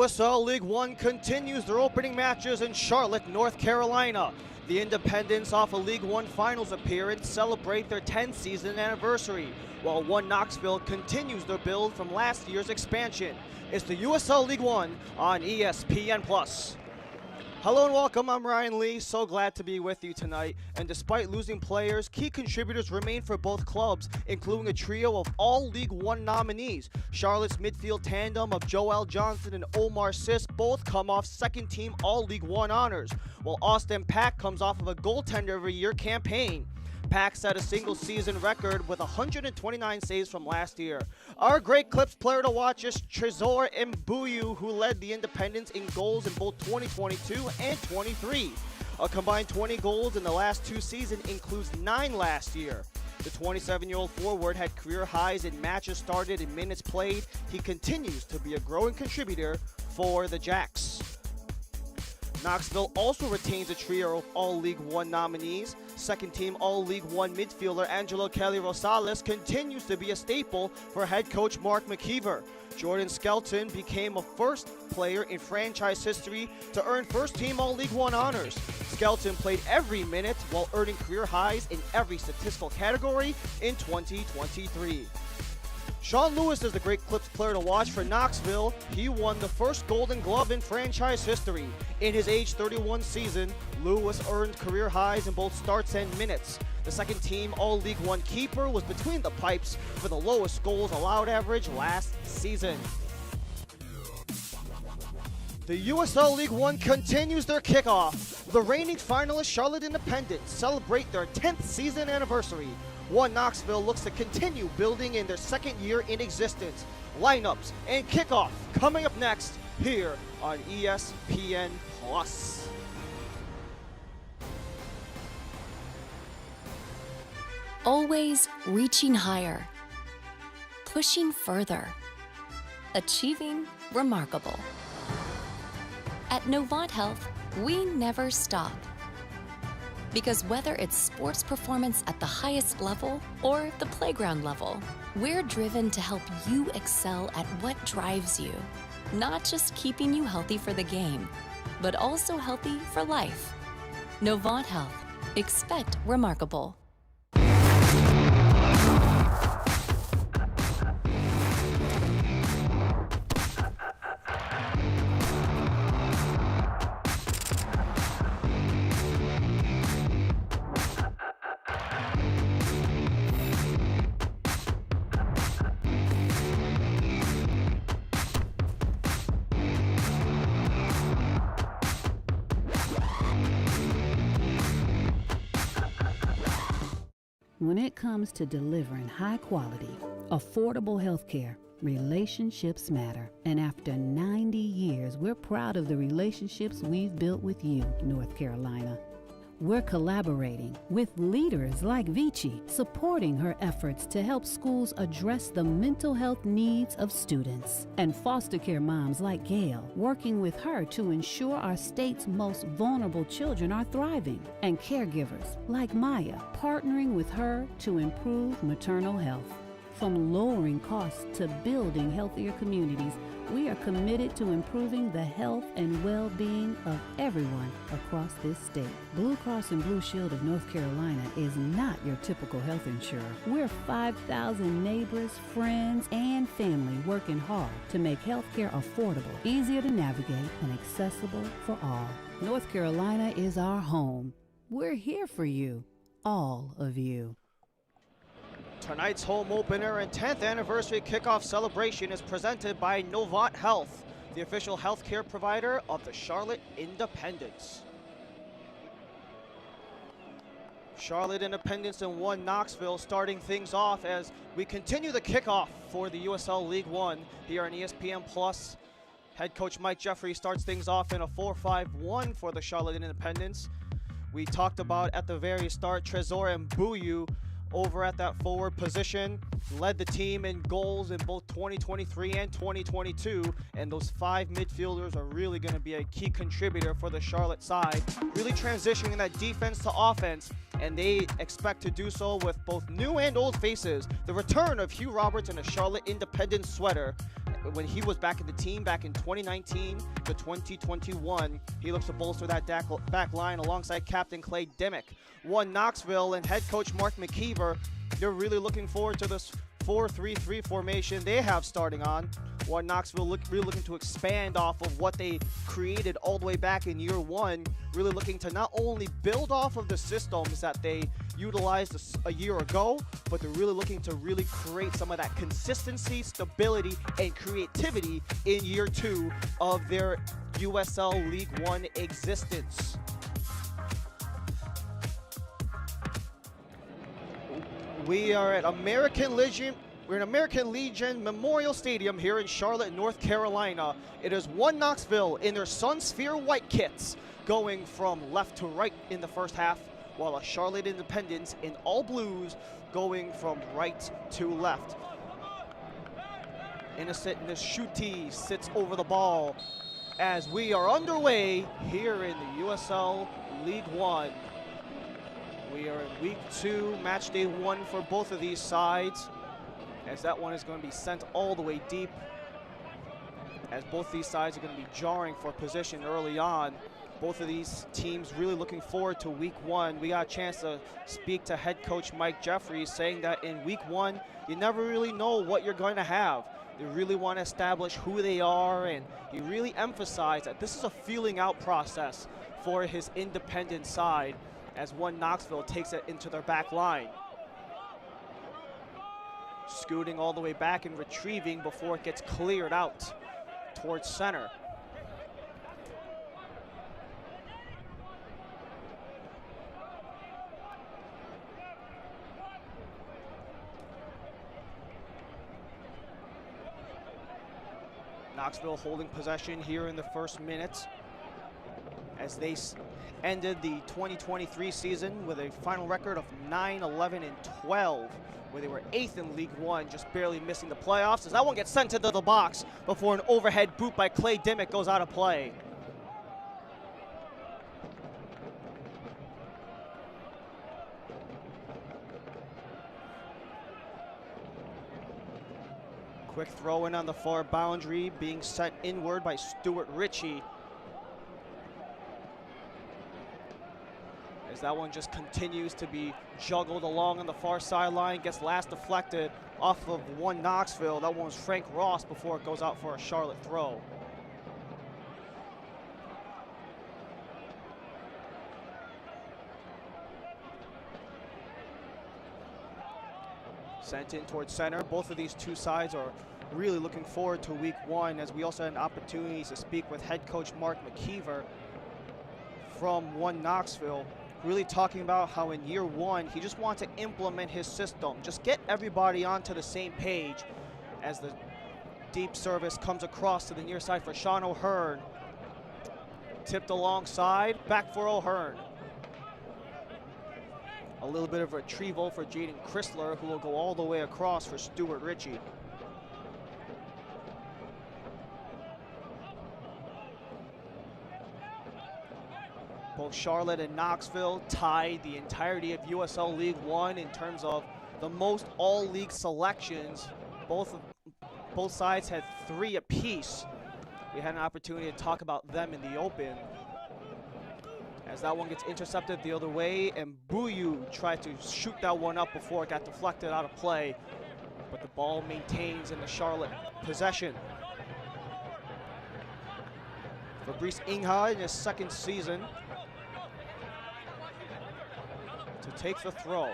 USL League One continues their opening matches in Charlotte, North Carolina. The Independents, off a League One Finals appearance, celebrate their 10th season anniversary, while One Knoxville continues their build from last year's expansion. It's the USL League One on ESPN+. Hello and welcome, I'm Ryan Lee, so glad to be with you tonight. And despite losing players, key contributors remain for both clubs, including a trio of all League One nominees. Charlotte's midfield tandem of Joel Johnson and Omar Sis both come off second team all League One honors, while Austin Pack comes off of a goaltender of a year campaign. Pack set a single season record with 129 saves from last year. Our Great Clips player to watch is Trezor Mbuyu, who led the Independents in goals in both 2022 and 23. A combined 20 goals in the last two seasons includes 9 last year. The 27-year-old forward had career highs in matches started and minutes played. He continues to be a growing contributor for the Jacks. Knoxville also retains a trio of all League One nominees. Second team all League One midfielder Angelo Kelly Rosales continues to be a staple for head coach Mark McKeever. Jordan Skelton became a first player in franchise history to earn first team all League One honors. Skelton played every minute while earning career highs in every statistical category in 2023. Sean Lewis is the Great Clips player to watch for Knoxville. He won the first Golden Glove in franchise history. In his age 31 season, Lewis earned career highs in both starts and minutes. The second team all League One keeper was between the pipes for the lowest goals allowed average last season. The USL League One continues their kickoff. The reigning finalists Charlotte Independents celebrate their 10th season anniversary. One Knoxville looks to continue building in their second year in existence. Lineups and kickoff coming up next here on ESPN+. Always reaching higher, pushing further, achieving remarkable. At Novant Health, we never stop. Because whether it's sports performance at the highest level or the playground level, we're driven to help you excel at what drives you. Not just keeping you healthy for the game, but also healthy for life. Novant Health. Expect remarkable. When it comes to delivering high quality, affordable health care, relationships matter. And after 90 years, we're proud of the relationships we've built with you, North Carolina. We're collaborating with leaders like Vici, supporting her efforts to help schools address the mental health needs of students, and foster care moms like Gail, working with her to ensure our state's most vulnerable children are thriving, and caregivers like Maya, partnering with her to improve maternal health. From lowering costs to building healthier communities, we are committed to improving the health and well-being of everyone across this state. Blue Cross and Blue Shield of North Carolina is not your typical health insurer. We're 5,000 neighbors, friends, and family working hard to make healthcare affordable, easier to navigate, and accessible for all. North Carolina is our home. We're here for you, all of you. Tonight's home opener and 10th anniversary kickoff celebration is presented by Novant Health, the official healthcare provider of the Charlotte Independents. Charlotte Independents and One Knoxville starting things off as we continue the kickoff for the USL League One here on ESPN+. Head coach Mike Jeffrey starts things off in a 4-5-1 for the Charlotte Independents. We talked about at the very start Trezor Mbuyu over at that forward position, led the team in goals in both 2023 and 2022, and those 5 midfielders are really going to be a key contributor for the Charlotte side, really transitioning that defense to offense and they expect to do so with both new and old faces. The return of Hugh Roberts in a Charlotte Independence sweater. When he was back in the team back in 2019 to 2021, he looks to bolster that back line alongside Captain Clay Dimmick. One Knoxville and head coach Mark McKeever, they're really looking forward to this 4-3-3 formation they have starting on. One Knoxville really looking to expand off of what they created all the way back in year one, really looking to not only build off of the systems that they utilized a year ago, but they're really looking to really create some of that consistency, stability, and creativity in year two of their USL League One existence. We are at American Legion. We're in American Legion Memorial Stadium here in Charlotte, North Carolina. It is One Knoxville in their Sun Sphere white kits, going from left to right in the first half, while a Charlotte Independence in all blues going from right to left. Innocent in the Shuti sits over the ball as we are underway here in the USL League One. We are in week 2, match day 1 for both of these sides, as that one is going to be sent all the way deep, as both these sides are going to be jarring for position early on. Both of these teams really looking forward to week 1. We got a chance to speak to head coach Mike Jeffries, saying that in week 1, you never really know what you're going to have. They really want to establish who they are, and he really emphasized that this is a feeling out process for his independent side, as One Knoxville takes it into their back line. Scooting all the way back and retrieving before it gets cleared out towards center. Knoxville holding possession here in the first minute, as they ended the 2023 season with a final record of 9-11-12, where they were 8th in League One, just barely missing the playoffs, as that one gets sent into the box before an overhead boot by Clay Dimmick goes out of play. Quick throw in on the far boundary, being sent inward by Stuart Ritchie. As that one just continues to be juggled along on the far sideline, gets last deflected off of One Knoxville. That one was Frank Ross before it goes out for a Charlotte throw. Sent in towards center. Both of these two sides are really looking forward to week 1, as we also had an opportunity to speak with head coach Mark McKeever from One Knoxville, really talking about how in year 1 he just wants to implement his system, just get everybody onto the same page, as the deep service comes across to the near side for Sean O'Hearn. Tipped alongside, back for O'Hearn. A little bit of retrieval for Jaden Chrysler, who will go all the way across for Stuart Ritchie. Both Charlotte and Knoxville tied the entirety of USL League One in terms of the most all-league selections. Both sides had 3 apiece. We had an opportunity to talk about them in the open, as that one gets intercepted the other way, and Buyu tried to shoot that one up before it got deflected out of play, but the ball maintains in the Charlotte possession. Fabrice Ingha in his 2nd season to take the throw.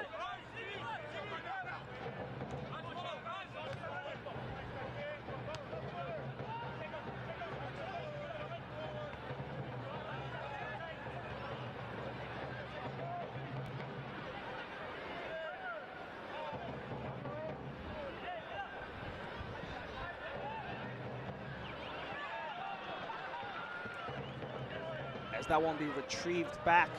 As that one be retrieved back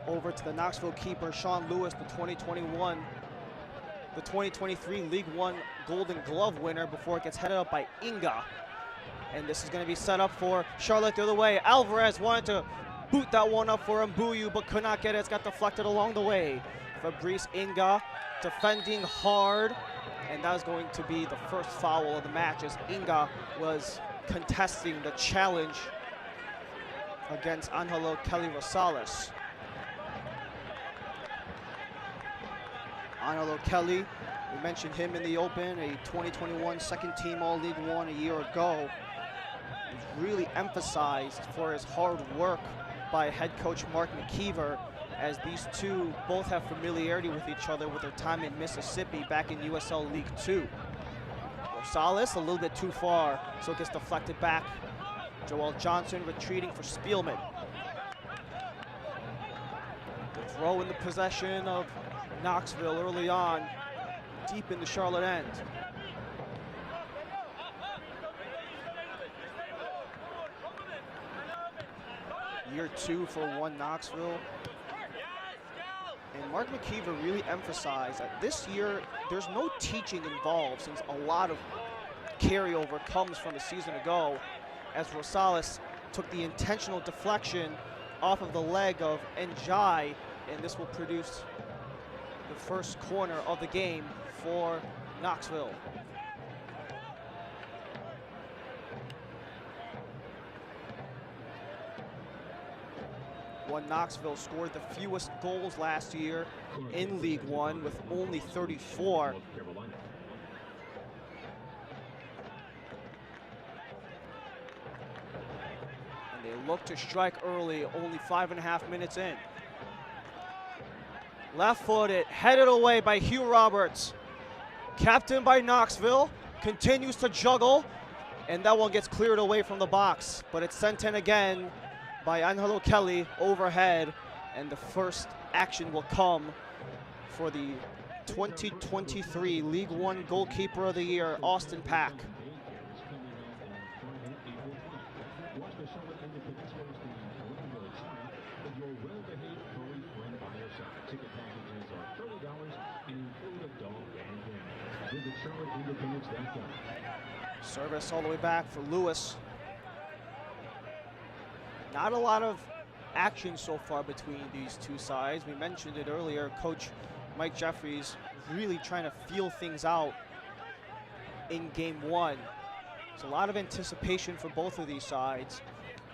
over to the Knoxville keeper, Sean Lewis, the 2023 League One Golden Glove winner, before it gets headed up by Inga. And this is going to be set up for Charlotte the other way. Alvarez wanted to boot that one up for Mbuyu, but could not get it. It's got deflected along the way. Fabrice Inga defending hard, and that was going to be the first foul of the match as Inga was contesting the challenge against Angelo Kelly Rosales. Angelo Kelly, we mentioned him in the open, a 2021 second team All-League One a year ago. He's really emphasized for his hard work by head coach Mark McKeever, as these two both have familiarity with each other with their time in Mississippi back in USL League 2. Rosales a little bit too far, so it gets deflected back. Joel Johnson retreating for Spielman. The throw in the possession of Knoxville early on, deep in the Charlotte end. Year 2 for One Knoxville. And Mark McKeever really emphasized that this year there's no teaching involved, since a lot of carryover comes from a season ago, as Rosales took the intentional deflection off of the leg of Njai, and this will produce the first corner of the game for Knoxville. One Knoxville scored the fewest goals last year in League One with only 34. And they look to strike early, only 5.5 minutes in. Left-footed, headed away by Hugh Roberts. Captain by Knoxville, continues to juggle, and that one gets cleared away from the box, but it's sent in again by Angelo Kelly overhead, and the first action will come for the 2023 League One Goalkeeper of the Year, Austin Pack. Service all the way back for Lewis. Not a lot of action so far between these two sides. We mentioned it earlier, Coach Mike Jeffries really trying to feel things out in game one. There's a lot of anticipation for both of these sides.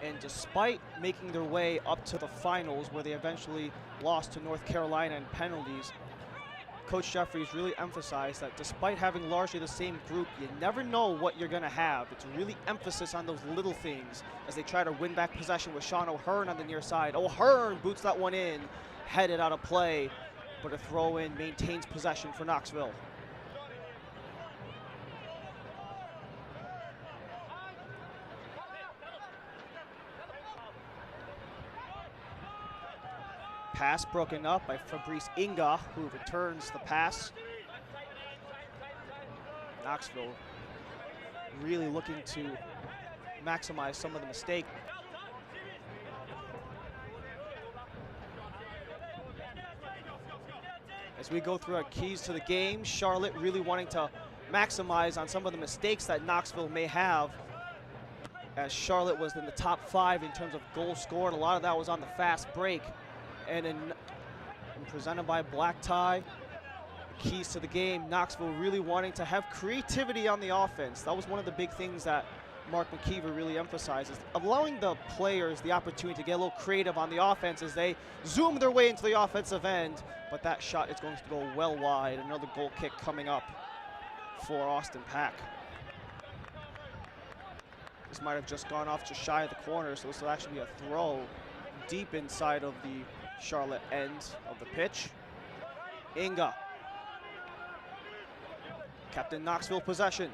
And despite making their way up to the finals, where they eventually lost to North Carolina in penalties, Coach Jeffries really emphasized that despite having largely the same group, you never know what you're going to have. It's really emphasis on those little things as they try to win back possession with Sean O'Hearn on the near side. O'Hearn boots that one in, headed out of play, but a throw-in maintains possession for Knoxville. Pass broken up by Fabrice Inga, who returns the pass. Knoxville really looking to maximize some of the mistake. As we go through our keys to the game, Charlotte really wanting to maximize on some of the mistakes that Knoxville may have, as Charlotte was in the top 5 in terms of goals scored. A lot of that was on the fast break. And presented by Black Tie, keys to the game, Knoxville really wanting to have creativity on the offense. That was one of the big things that Mark McKeever really emphasizes, allowing the players the opportunity to get a little creative on the offense as they zoom their way into the offensive end. But that shot is going to go well wide. Another goal kick coming up for Austin Pack. This might have just gone off just shy of the corner, so this will actually be a throw deep inside of the Charlotte end of the pitch. Inga. Captain Knoxville possession.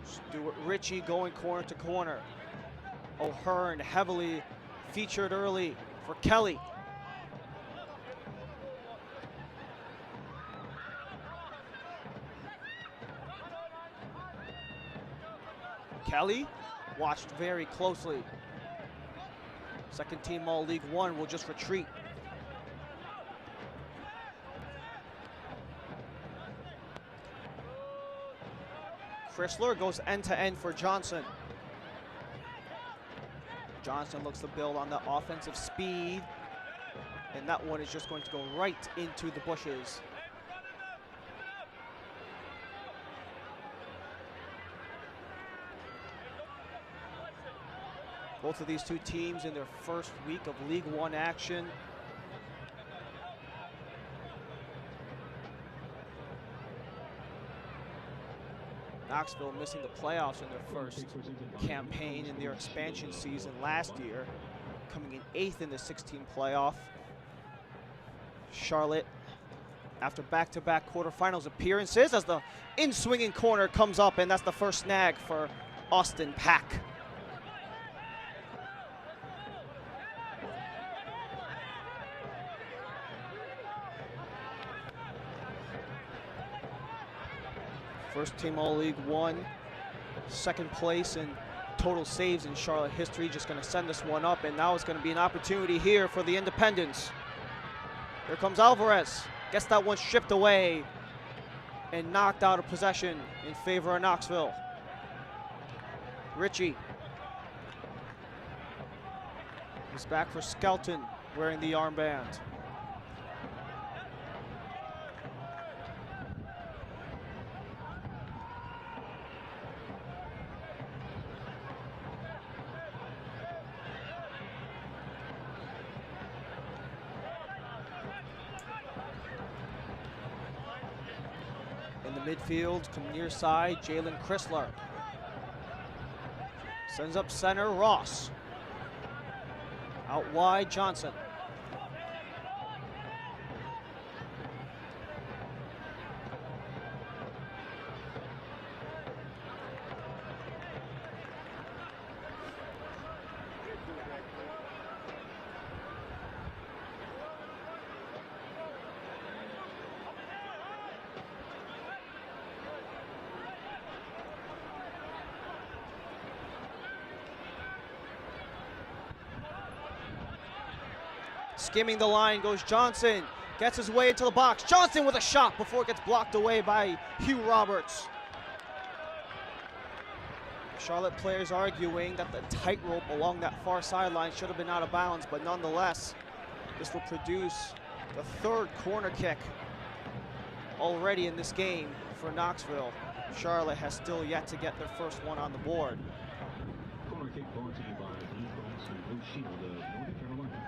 Stuart Ritchie going corner to corner. O'Hearn heavily featured early for Kelly. Kelly watched very closely. Second team All League One will just retreat. Chrysler goes end-to-end for Johnson. Johnson looks to build on the offensive speed, and that one is just going to go right into the bushes. Both of these two teams in their first week of League One action. Knoxville missing the playoffs in their first campaign in their expansion season last year, coming in 8th in the 16 playoff. Charlotte, after back-to-back quarterfinals appearances, as the in-swinging corner comes up, and that's the first snag for Austin Pack. First team All League One, second place in total saves in Charlotte history, just going to send this one up, and now it's going to be an opportunity here for the Independents. Here comes Alvarez, gets that one stripped away and knocked out of possession in favor of Knoxville. Ritchie is back for Skelton, wearing the armband. In the midfield, come near side, Jalen Chrysler. Sends up center, Ross. Out wide, Johnson. Skimming the line goes Johnson, gets his way into the box. Johnson with a shot before it gets blocked away by Hugh Roberts. Charlotte players arguing that the tightrope along that far sideline should have been out of bounds, but nonetheless, this will produce the third corner kick already in this game for Knoxville. Charlotte has still yet to get their first one on the board. Corner kick brought to you by Blue Cross and Blue Shield of North Carolina.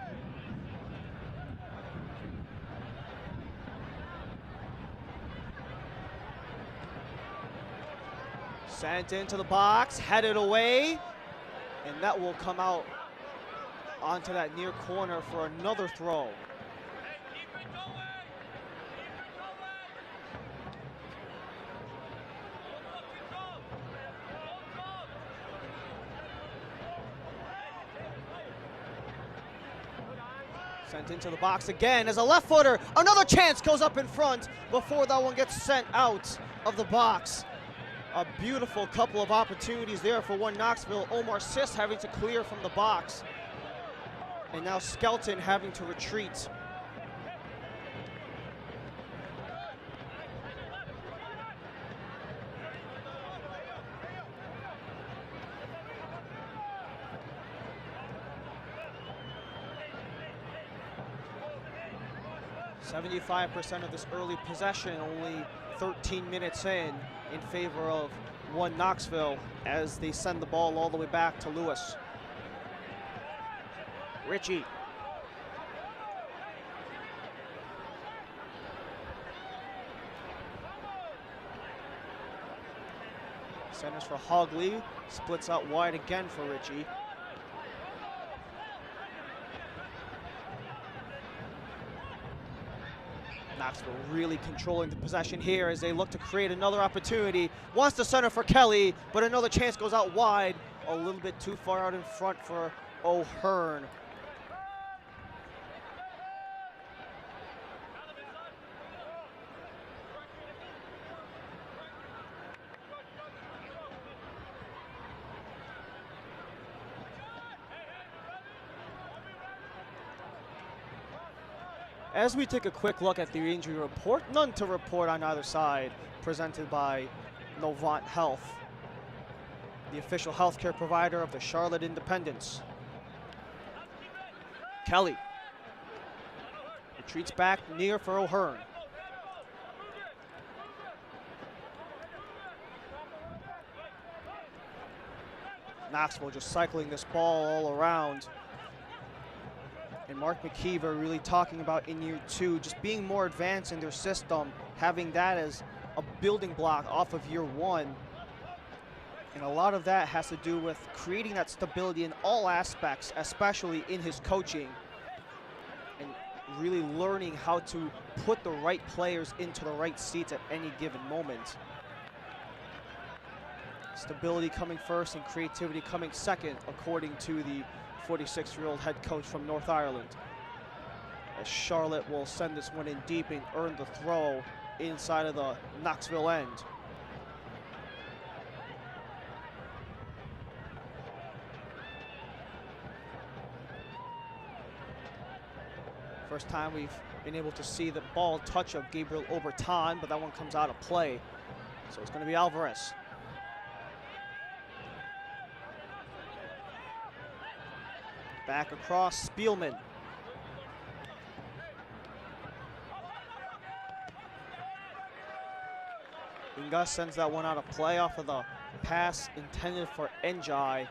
Sent into the box, headed away, and that will come out onto that near corner for another throw. Sent into the box again as a left footer. Another chance goes up in front before that one gets sent out of the box. A beautiful couple of opportunities there for One Knoxville. Omar Sis having to clear from the box. And now Skelton having to retreat. .75% of this early possession, only 13 minutes in favor of One Knoxville as they send the ball all the way back to Lewis. Ritchie. Centers for Hogley, splits out wide again for Ritchie. Knoxville really controlling the possession here as they look to create another opportunity. Wants to center for Kelly, but another chance goes out wide. A little bit too far out in front for O'Hearn. As we take a quick look at the injury report, none to report on either side, presented by Novant Health, the official healthcare provider of the Charlotte Independents. Kelly retreats back near for O'Hearn. Knoxville just cycling this ball all around. And Mark McKeever really talking about in year 2, just being more advanced in their system, having that as a building block off of year 1. And a lot of that has to do with creating that stability in all aspects, especially in his coaching. And really learning how to put the right players into the right seats at any given moment. Stability coming first and creativity coming second, according to the 46-year-old head coach from North Ireland. As Charlotte will send this one in deep and earn the throw inside of the Knoxville end. First time we've been able to see the ball touch of Gabriel Obertan, but that one comes out of play. So it's going to be Alvarez. Back across, Spielman. Inga sends that one out of play off of the pass intended for Njai,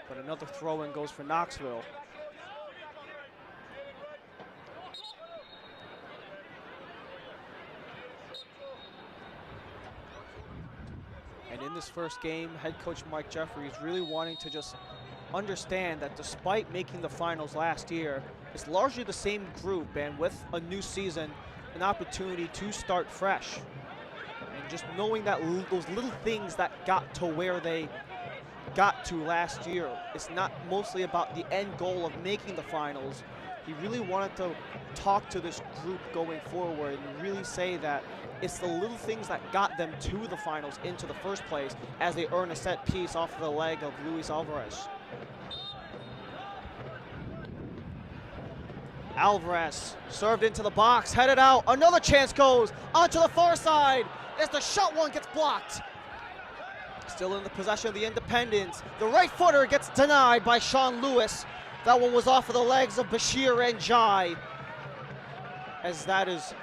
but another throw-in goes for Knoxville. And in this first game, head coach Mike Jeffries really wanting to just understand that despite making the finals last year, it's largely the same group, and with a new season, an opportunity to start fresh. And just knowing that those little things that got to where they got to last year, it's not mostly about the end goal of making the finals. He really wanted to talk to this group going forward and really say that it's the little things that got them to the finals into the first place as they earn a set piece off the leg of Luis Alvarez. Alvarez served into the box, headed out, another chance goes onto the far side as the shot one gets blocked. Still in the possession of the Independents. The right footer gets denied by Sean Lewis. That one was off of the legs of Bashir Njai, as that is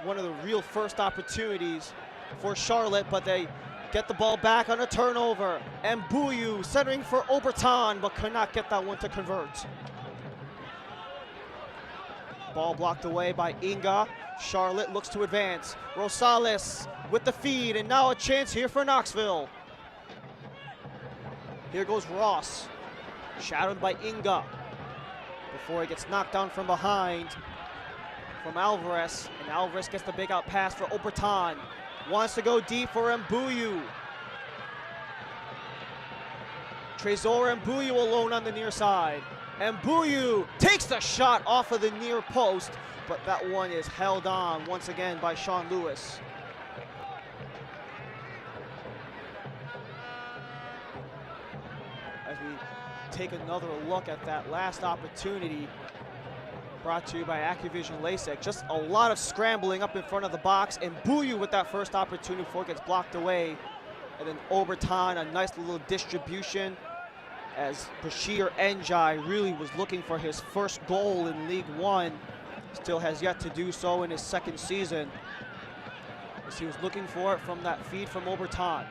one of the real first opportunities for Charlotte, but they get the ball back on a turnover. And Mbuyu centering for Obertan, but could not get that one to convert. Ball blocked away by Inga. Charlotte looks to advance. Rosales with the feed, and now a chance here for Knoxville. Here goes Ross, shadowed by Inga, before he gets knocked down from behind from Alvarez, and Alvarez gets the big out pass for Obertan. Wants to go deep for Mbuyu. Trezor Mbuyu alone on the near side. Mbuyu takes the shot off of the near post, but that one is held on once again by Sean Lewis. As we take another look at that last opportunity, brought to you by Accuvision LASIK. Just a lot of scrambling up in front of the box, and Mbuyu with that first opportunity before it gets blocked away. And then Obertan, a nice little distribution, as Bashir Njai really was looking for his first goal in League One. Still has yet to do so in his second season, as he was looking for it from that feed from Obertan.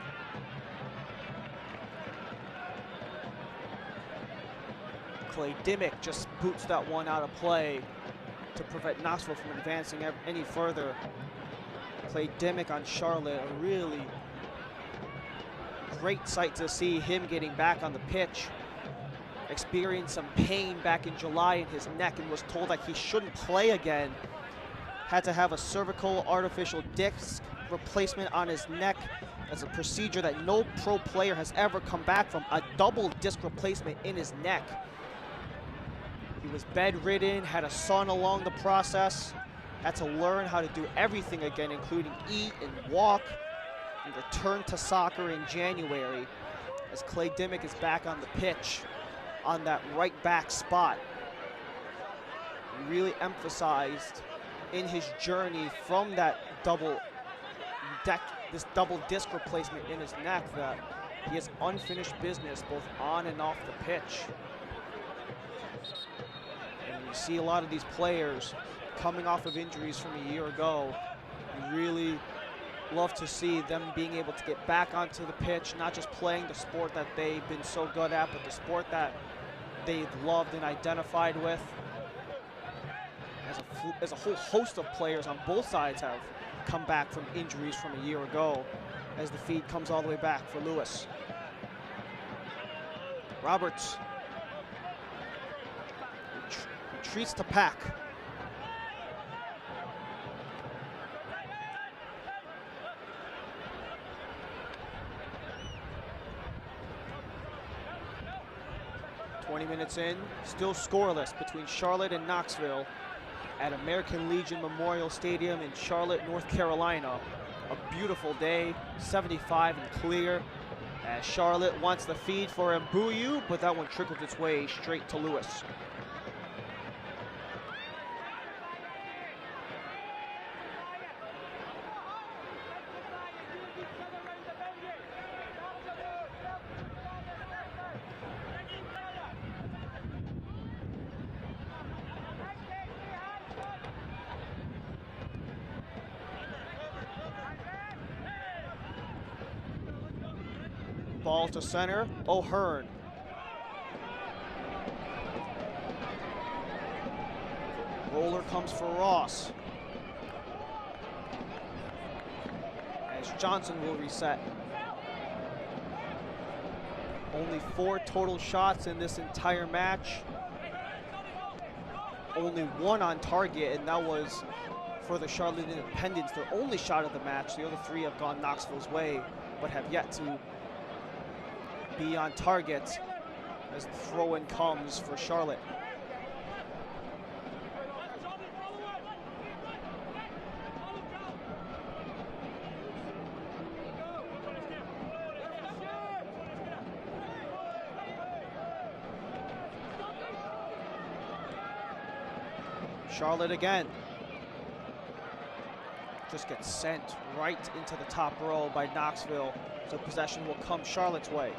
Clay Dimmick just boots that one out of play to prevent Knoxville from advancing any further. Clay Dimmick on Charlotte, a really great sight to see him getting back on the pitch. Experienced some pain back in July in his neck and was told that he shouldn't play again. Had to have a cervical artificial disc replacement on his neck. That's a procedure that no pro player has ever come back from, a double disc replacement in his neck. He was bedridden, had a son along the process, had to learn how to do everything again, including eat and walk, and return to soccer in January, as Clay Dimmick is back on the pitch on that right back spot. He really emphasized in his journey from that double this double disc replacement in his neck that he has unfinished business both on and off the pitch. And you see a lot of these players coming off of injuries from a year ago. You really love to see them being able to get back onto the pitch, not just playing the sport that they've been so good at, but the sport that they've loved and identified with. As a whole host of players on both sides have come back from injuries from a year ago, as the feed comes all the way back for Lewis. Roberts retreats to Pack. Minutes in, still scoreless between Charlotte and Knoxville at American Legion Memorial Stadium in Charlotte, North Carolina. A beautiful day, 75 and clear, as Charlotte wants the feed for Mbuyu, but that one trickled its way straight to Lewis. Ball to center, O'Hearn. Roller comes for Ross. As Johnson will reset. Only 4 total shots in this entire match. Only 1 on target, and that was for the Charlotte Independents, their only shot of the match. The other 3 have gone Knoxville's way, but have yet to be on target as the throw-in comes for Charlotte. Charlotte again. Just gets sent right into the top row by Knoxville, so possession will come Charlotte's way.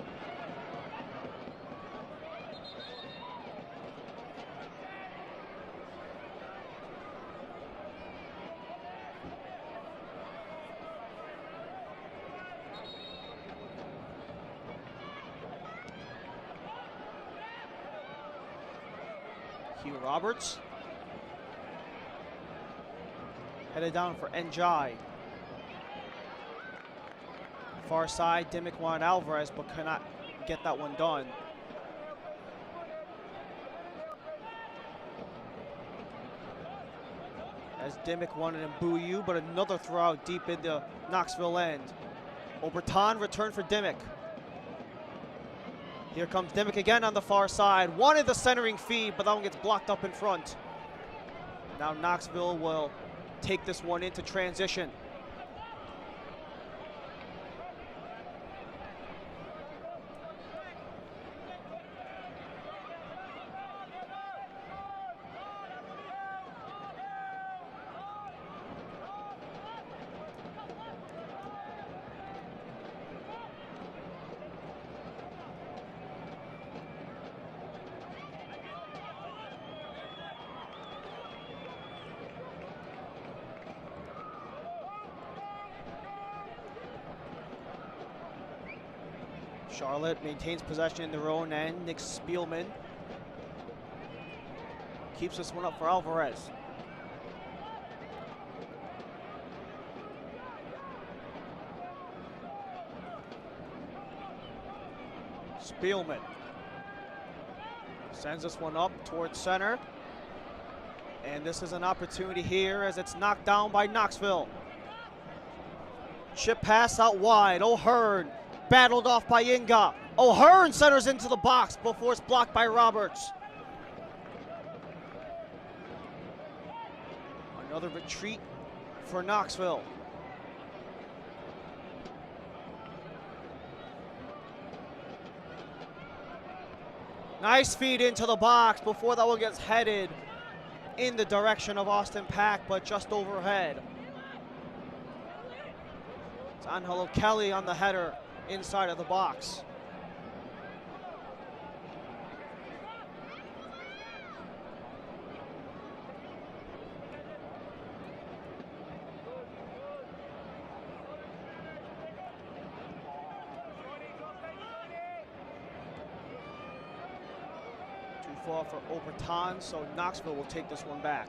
Hugh Roberts. Headed down for Njai. Far side, Dimmick wanted Alvarez, but cannot get that one done. As Dimmick wanted Mbuyu, but another throw out deep into Knoxville end. Oberton returned for Dimmick. Here comes Dimmick again on the far side. Wanted the centering feed, but that one gets blocked up in front. Now Knoxville will take this one into transition. Charlotte maintains possession in their own end. Nick Spielman keeps this one up for Alvarez. Spielman sends this one up towards center. And this is an opportunity here as it's knocked down by Knoxville. Chip pass out wide. O'Hearn battled off by Inga. O'Hearn centers into the box before it's blocked by Roberts. Another retreat for Knoxville. Nice feed into the box before that one gets headed in the direction of Austin Pack, but just overhead. It's Angelo Kelly on the header inside of the box. Too far for Obertan, so Knoxville will take this one back.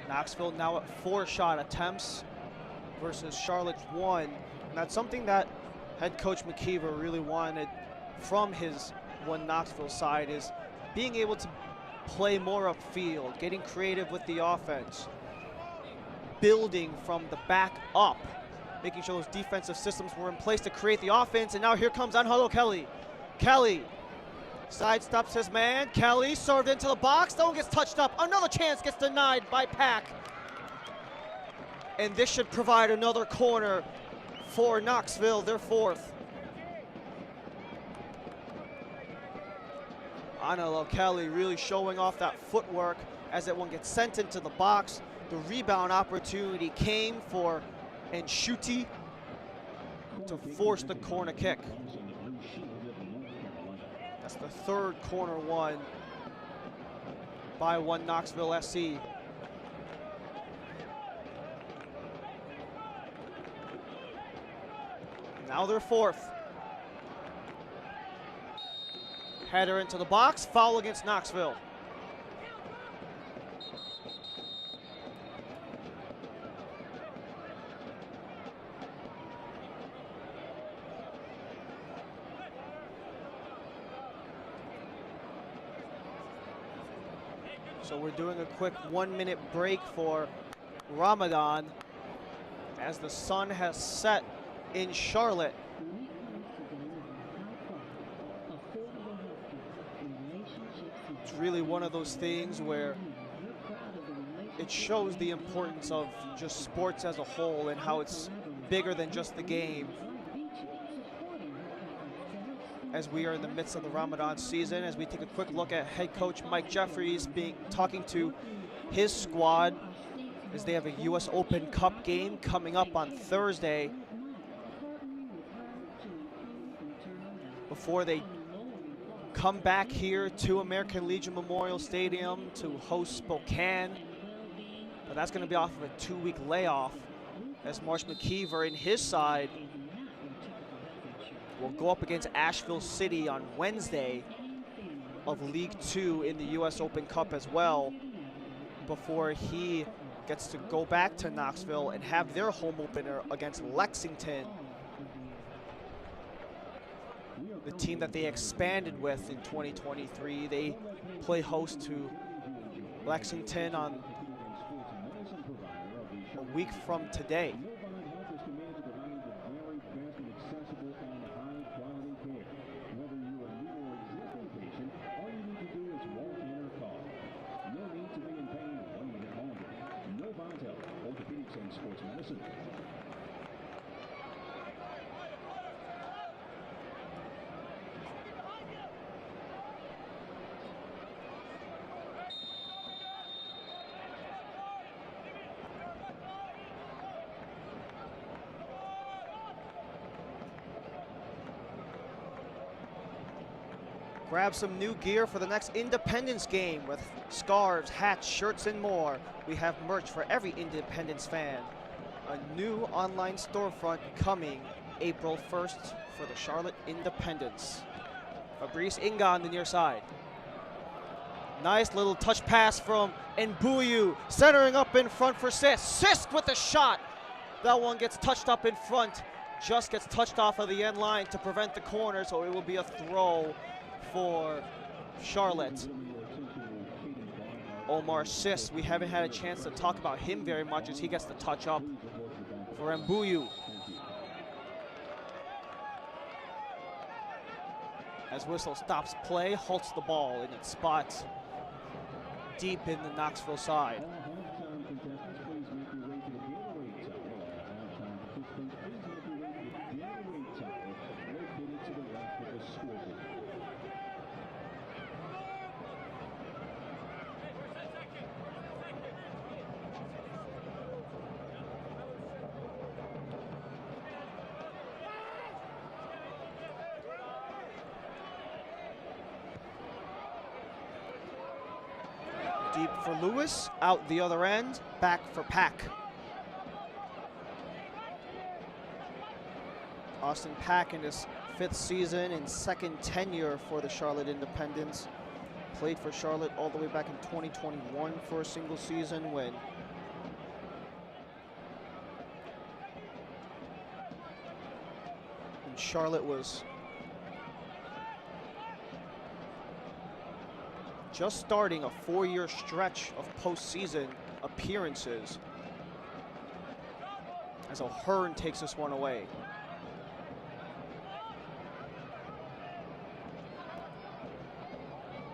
Knoxville now at 4 shot attempts versus Charlotte's 1. And that's something that head coach McKeever really wanted from his One Knoxville side, is being able to play more upfield, getting creative with the offense, building from the back up, making sure those defensive systems were in place to create the offense. And now here comes Angelo Kelly. Kelly sidesteps his man. Kelly served into the box. That one gets touched up. Another chance gets denied by Pack. And this should provide another corner for Knoxville, their 4th. Angelo Kelly really showing off that footwork as that one gets sent into the box. The rebound opportunity came for Enshuti to force the corner kick. That's the 3rd corner won by One Knoxville SC. Now they're 4th. Header into the box, foul against Knoxville. So we're doing a quick 1-minute break for Ramadan as the sun has set in Charlotte. It's really one of those things where it shows the importance of just sports as a whole and how it's bigger than just the game. As we are in the midst of the Ramadan season, as we take a quick look at head coach Mike Jeffries talking to his squad as they have a U.S. Open Cup game coming up on Thursday before they come back here to American Legion Memorial Stadium to host Spokane. But that's going to be off of a 2-week layoff as Marsh McKeever and his side will go up against Asheville City on Wednesday of League 2 in the U.S. Open Cup as well, before he gets to go back to Knoxville and have their home opener against Lexington, the team that they expanded with in 2023. They play host to Lexington on a week from today. Sports medicine. Grab some new gear for the next Independence game with scarves, hats, shirts, and more. We have merch for every Independence fan. A new online storefront coming April 1st for the Charlotte Independence. Fabrice Inga on the near side. Nice little touch pass from Mbuyu, centering up in front for Sisk. Sisk with the shot. That one gets touched up in front, just gets touched off of the end line to prevent the corner, so it will be a throw for Charlotte. Omar Sisk, we haven't had a chance to talk about him very much as he gets the touch up for Mbuyu. As Whistle stops play, halts the ball in its spot deep in the Knoxville side. Deep for Lewis, out the other end, back for Pack. Austin Pack in his 5th season and 2nd tenure for the Charlotte Independents. Played for Charlotte all the way back in 2021 for a single season when Charlotte was just starting a 4-year stretch of postseason appearances as O'Hearn takes this one away.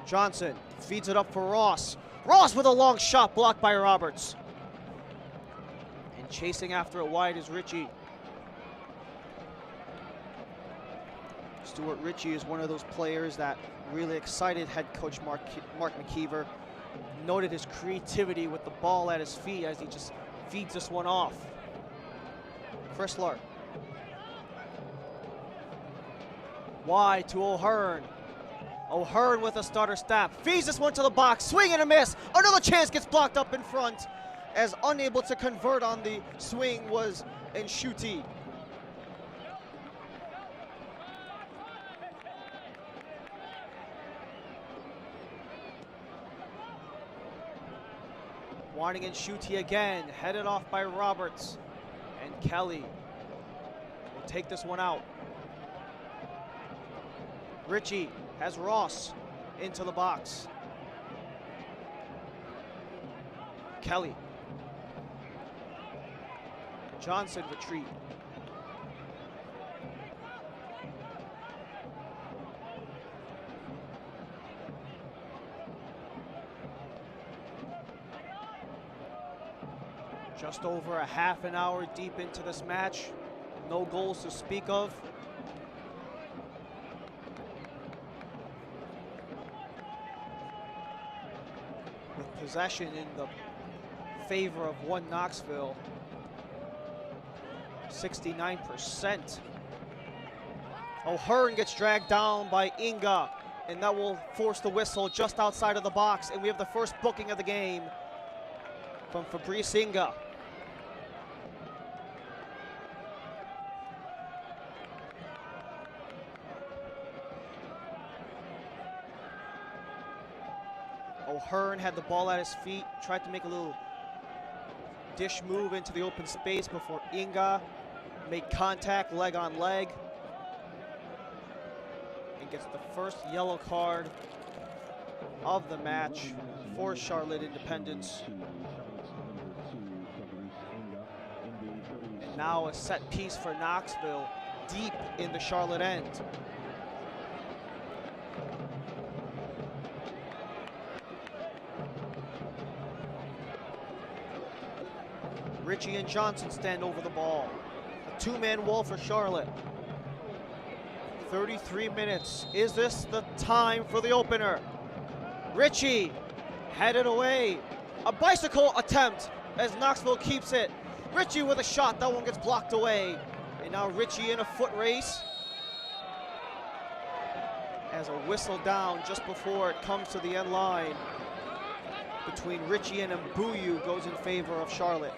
Johnson feeds it up for Ross. Ross with a long shot blocked by Roberts. And chasing after it wide is Ritchie. Stuart Ritchie is one of those players that really excited head coach Mark McKeever. Noted his creativity with the ball at his feet as he just feeds this one off. Chrysler. Wide to O'Hearn. O'Hearn with a starter step. Feeds this one to the box. Swing and a miss. Another chance gets blocked up in front as unable to convert on the swing was Nshuti. Wanting Nshuti again, headed off by Roberts. And Kelly will take this one out. Ritchie has Ross into the box. Kelly. Johnson retreat. Just over a half an hour deep into this match. No goals to speak of. With possession in the favor of One Knoxville. 69%. O'Hearn gets dragged down by Inga, and that will force the whistle just outside of the box, and we have the first booking of the game from Fabrice Inga. O'Hearn had the ball at his feet, tried to make a little dish move into the open space before Inga made contact leg on leg and gets the first yellow card of the match for Charlotte Independence. And now a set piece for Knoxville deep in the Charlotte end. Ritchie and Johnson stand over the ball. A two-man wall for Charlotte. 33 minutes. Is this the time for the opener? Ritchie headed away. A bicycle attempt as Knoxville keeps it. Ritchie with a shot. That one gets blocked away. And now Ritchie in a foot race. As a whistle down just before it comes to the end line between Ritchie and Mbuyu goes in favor of Charlotte.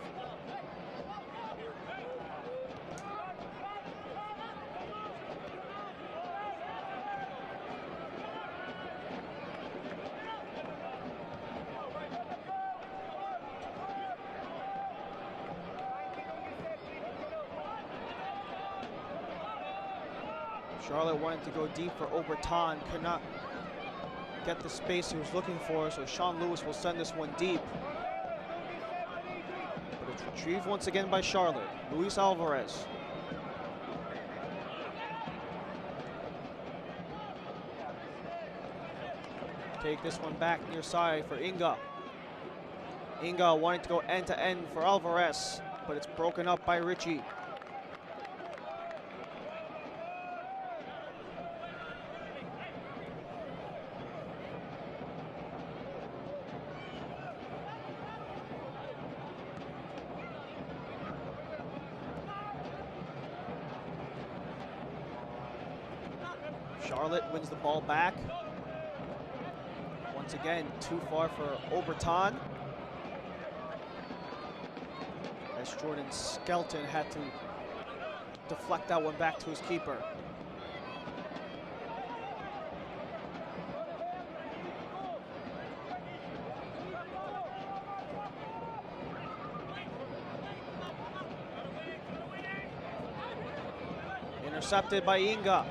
Charlotte wanted to go deep for Oberton, could not get the space he was looking for, so Sean Lewis will send this one deep. But it's retrieved once again by Charlotte. Luis Alvarez. Take this one back near side for Inga. Inga wanting to go end to end for Alvarez, but it's broken up by Ritchie. Charlotte wins the ball back. Once again, too far for Oberton. As Jordan Skelton had to deflect that one back to his keeper. Intercepted by Inga.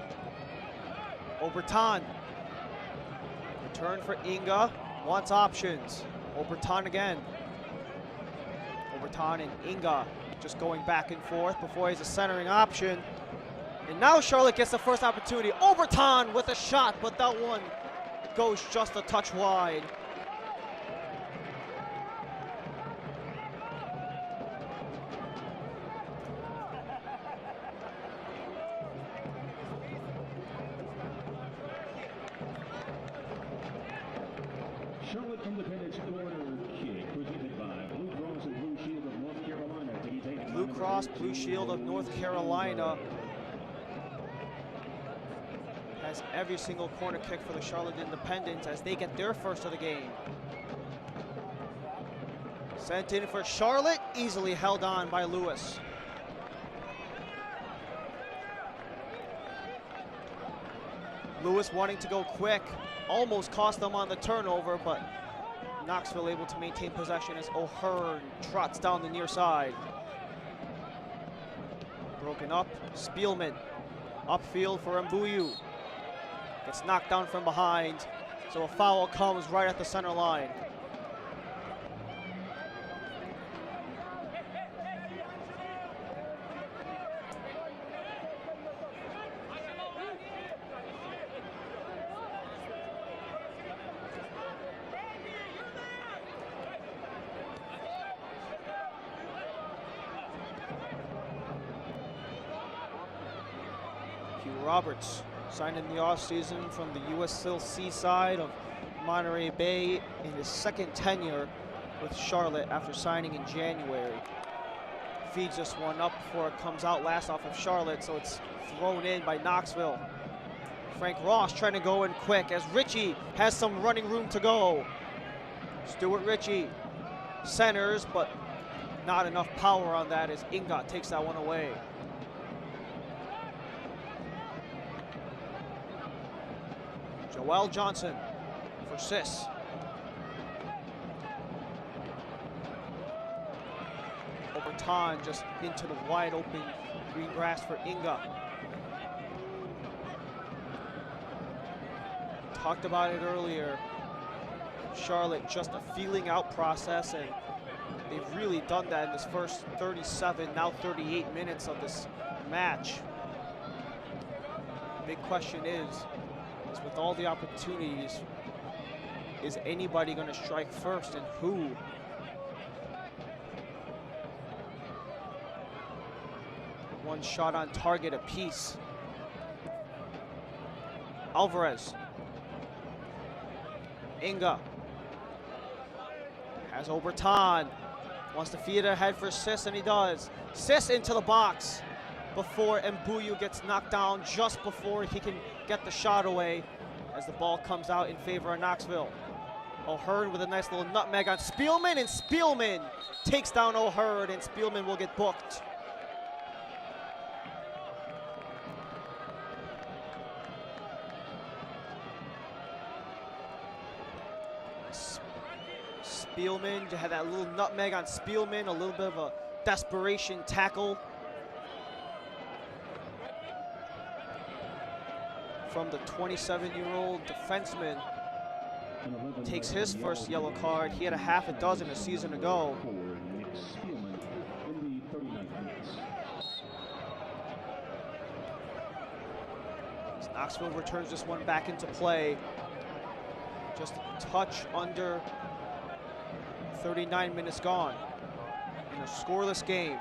Oberton. Return for Inga. Wants options. Oberton again. Oberton and Inga just going back and forth before he's a centering option. And now Charlotte gets the first opportunity. Oberton with a shot, but that one goes just a touch wide. Charlotte Independence corner kick presented by Blue Cross and Blue Shield of North Carolina. Blue Cross Blue Shield of North Carolina has every single corner kick for the Charlotte Independents as they get their first of the game. Sent in for Charlotte, easily held on by Lewis. Lewis wanting to go quick, almost cost them on the turnover, but Knoxville able to maintain possession as O'Hearn trots down the near side. Broken up, Spielman, upfield for Mbuyu. Gets knocked down from behind, so a foul comes right at the center line. Roberts signed in the offseason from the USLC side of Monterey Bay in his second tenure with Charlotte after signing in January. Feeds this one up before it comes out last off of Charlotte, so it's thrown in by Knoxville. Frank Ross trying to go in quick as Ritchie has some running room to go. Stuart Ritchie centers, but not enough power on that as Inga takes that one away. Joel Johnson for Sis. Oberton just into the wide open green grass for Inga. Talked about it earlier. Charlotte just a feeling out process, and they've really done that in this first 37, now 38 minutes of this match. Big question is with all the opportunities, is anybody going to strike first, and who? One shot on target apiece. Alvarez. Inga. Has Oberton. Wants to feed it ahead for Sis, and he does. Sis into the box before Mbuyu gets knocked down just before he can get the shot away as the ball comes out in favor of Knoxville. O'Hearn with a nice little nutmeg on Spielman, and Spielman takes down O'Hearn, and Spielman will get booked. Spielman had that little nutmeg on Spielman, a little bit of a desperation tackle from the 27-year-old defenseman. Takes his first yellow card. He had a half a dozen a season ago. As Knoxville returns this one back into play. Just a touch under 39 minutes gone in a scoreless game.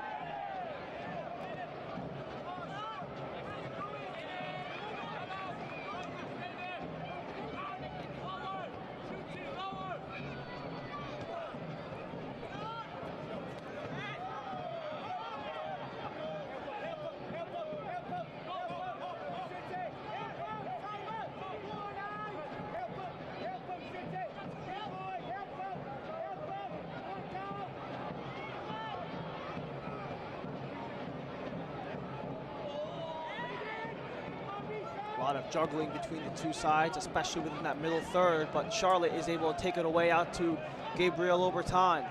A lot of juggling between the two sides, especially within that middle third, but Charlotte is able to take it away out to Gabriel Obertan.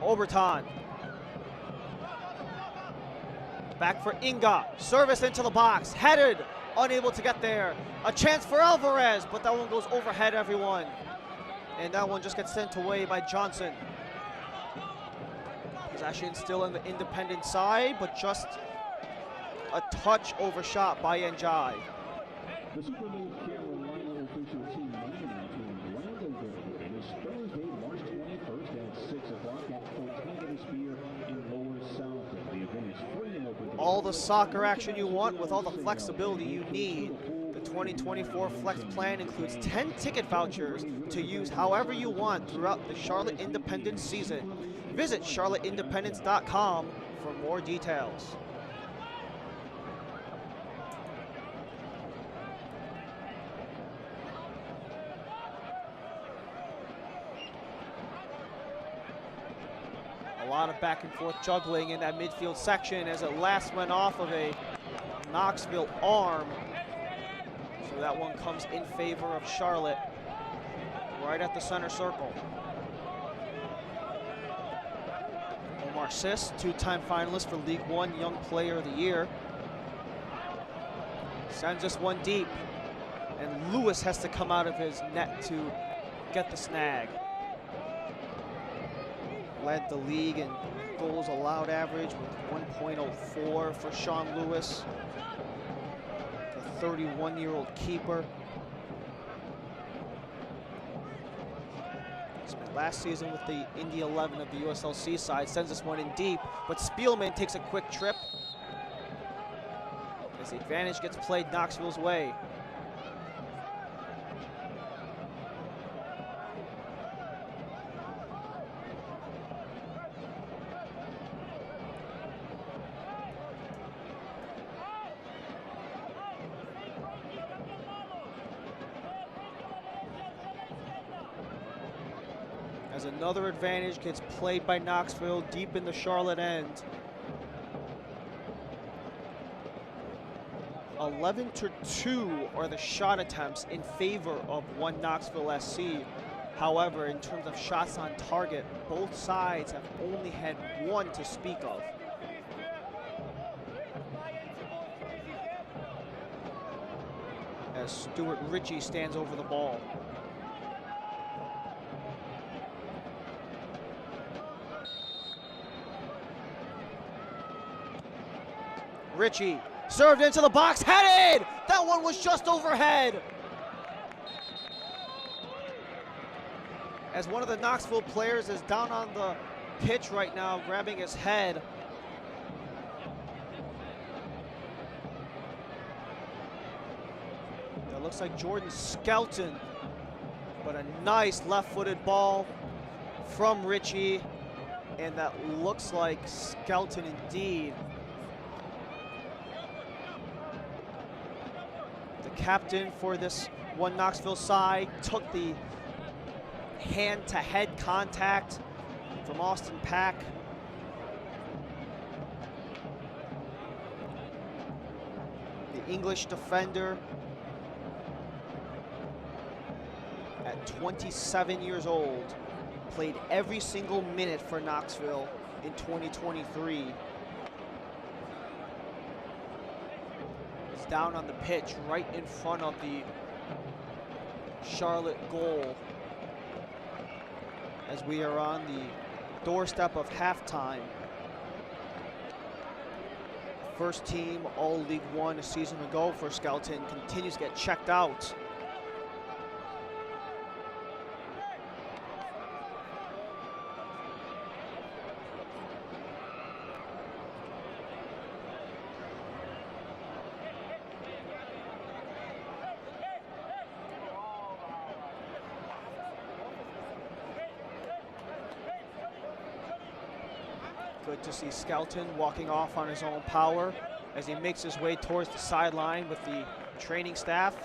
Obertan. Back for Inga. Service into the box. Headed. Unable to get there. A chance for Alvarez, but that one goes overhead, everyone. And that one just gets sent away by Johnson. Possession still on the independent side, but just a touch overshot by Njai. The Super League Carolina official team Monday night game Landover this Thursday, March 21st at 6 o'clock at Fontana Spear in Lower South. The event is free and open. All the soccer action you want with all the flexibility you need. The 2024 Flex Plan includes 10 ticket vouchers to use however you want throughout the Charlotte Independence season. Visit charlotteindependence.com for more details. A lot of back and forth juggling in that midfield section as it last went off of a Knoxville arm. So that one comes in favor of Charlotte right at the center circle. Omar Sis, two-time finalist for League One Young Player of the Year. Sends this one deep, and Lewis has to come out of his net to get the snag. Led the league in goals allowed average with 1.04 for Sean Lewis, the 31-year-old keeper. Spent last season with the Indy 11 of the USLC side, sends this one in deep, but Spielman takes a quick trip as the advantage gets played Knoxville's way. As another advantage gets played by Knoxville deep in the Charlotte end. 11-2 are the shot attempts in favor of One Knoxville SC. However, in terms of shots on target, both sides have only had one to speak of. As Stuart Ritchie stands over the ball. Ritchie served into the box, headed! That one was just overhead. As one of the Knoxville players is down on the pitch right now, grabbing his head. That looks like Jordan Skelton, but a nice left-footed ball from Ritchie, and that looks like Skelton indeed. Captain for this One Knoxville side took the hand-to-head contact from Austin Pack. The English defender at 27 years old played every single minute for Knoxville in 2023. Down on the pitch right in front of the Charlotte goal as we are on the doorstep of halftime. First team All League One a season ago for Skelton continues to get checked out. Good to see Skelton walking off on his own power as he makes his way towards the sideline with the training staff.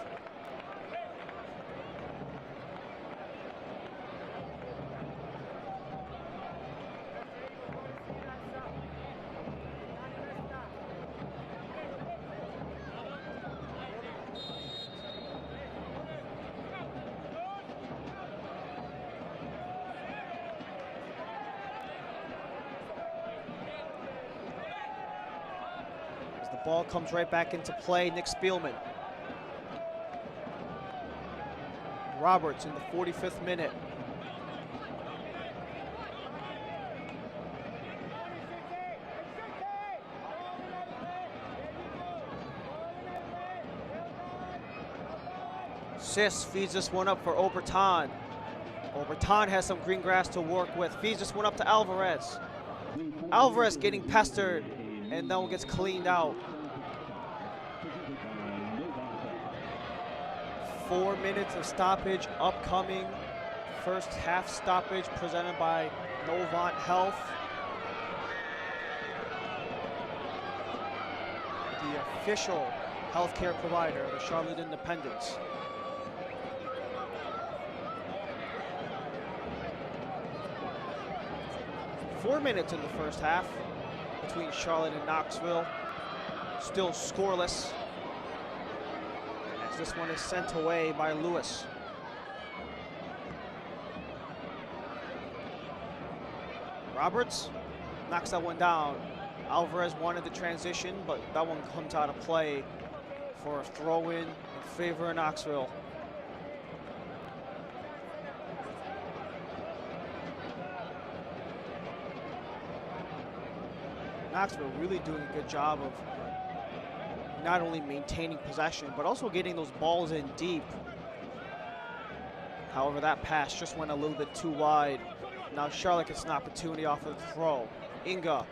As the ball comes right back into play, Nick Spielman. Roberts in the 45th minute. Sis feeds this one up for Obertan. Obertan has some green grass to work with. Feeds this one up to Alvarez. Alvarez getting pestered, and that one gets cleaned out. 4 minutes of stoppage upcoming. First half stoppage presented by Novant Health. The official healthcare provider of the Charlotte Independents. Four minutes in the first half between Charlotte and Knoxville. Still scoreless, as this one is sent away by Lewis. Roberts knocks that one down. Alvarez wanted the transition, but that one comes out of play for a throw-in favor of Knoxville. Knoxville really doing a good job of not only maintaining possession, but also getting those balls in deep. However, that pass just went a little bit too wide. Now Charlotte gets an opportunity off of the throw. Inga.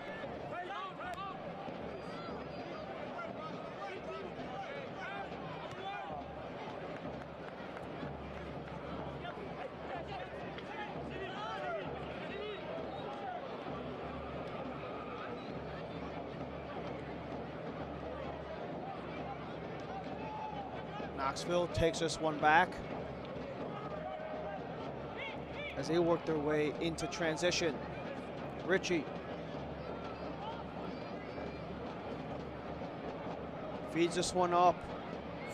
Knoxville takes this one back as they work their way into transition. Ritchie feeds this one up.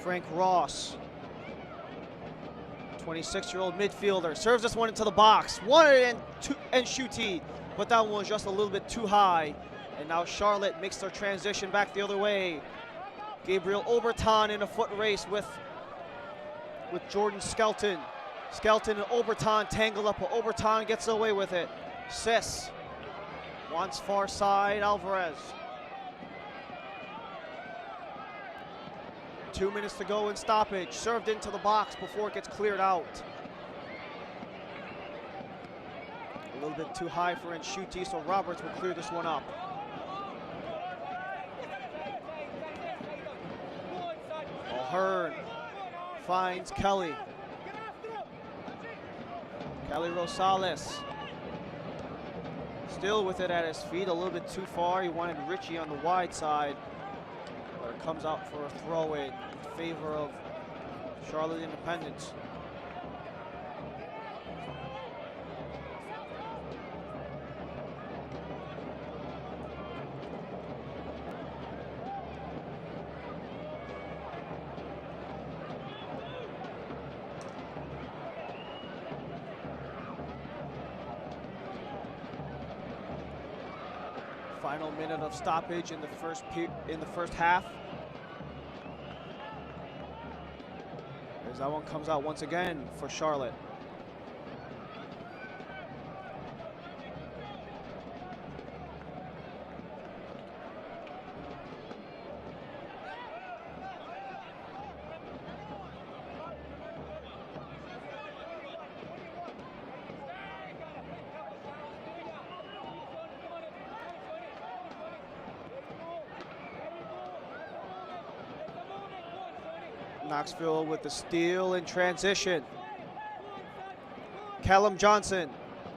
Frank Ross, 26-year-old midfielder, serves this one into the box. Wanted and shooty, but that one was just a little bit too high. And now Charlotte makes their transition back the other way. Gabriel Obertan in a foot race with Jordan Skelton. Skelton and Obertan tangled up, but Obertan gets away with it. Sis wants far side, Alvarez. 2 minutes to go in stoppage. Served into the box before it gets cleared out. A little bit too high for Nshuti, so Roberts will clear this one up. O'Hearn finds Kelly. Kelly Rosales still with it at his feet, a little bit too far. He wanted Ritchie on the wide side, but it comes out for a throw-in in favor of Charlotte Independents. Final minute of stoppage in the first half. As that one comes out once again for Charlotte. Knoxville with the steal in transition. Callum Johnson.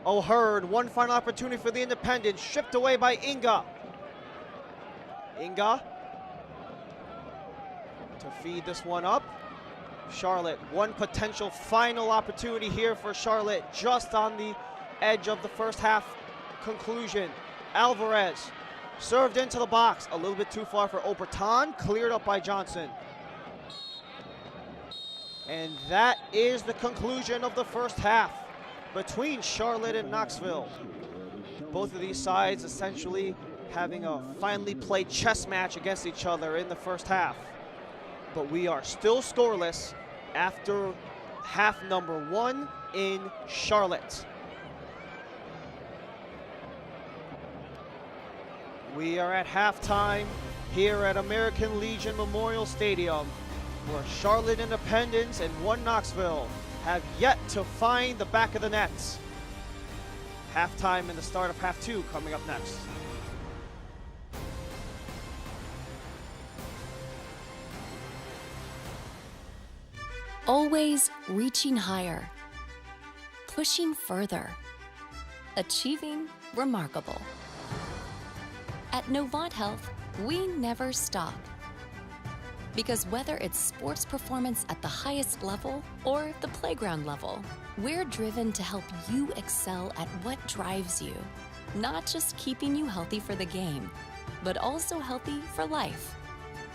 O'Hearn, one final opportunity for the Independents, shipped away by Inga. Inga to feed this one up. Charlotte, one potential final opportunity here for Charlotte, just on the edge of the first half conclusion. Alvarez served into the box, a little bit too far for Obertan, cleared up by Johnson. And that is the conclusion of the first half between Charlotte and Knoxville. Both of these sides essentially having a finely played chess match against each other in the first half. But we are still scoreless after half number 1 in Charlotte. We are at halftime here at American Legion Memorial Stadium, where Charlotte Independence and One Knoxville have yet to find the back of the nets. Halftime and the start of half 2 coming up next. Always reaching higher, pushing further, achieving remarkable. At Novant Health, we never stop. Because whether it's sports performance at the highest level or the playground level, we're driven to help you excel at what drives you. Not just keeping you healthy for the game, but also healthy for life.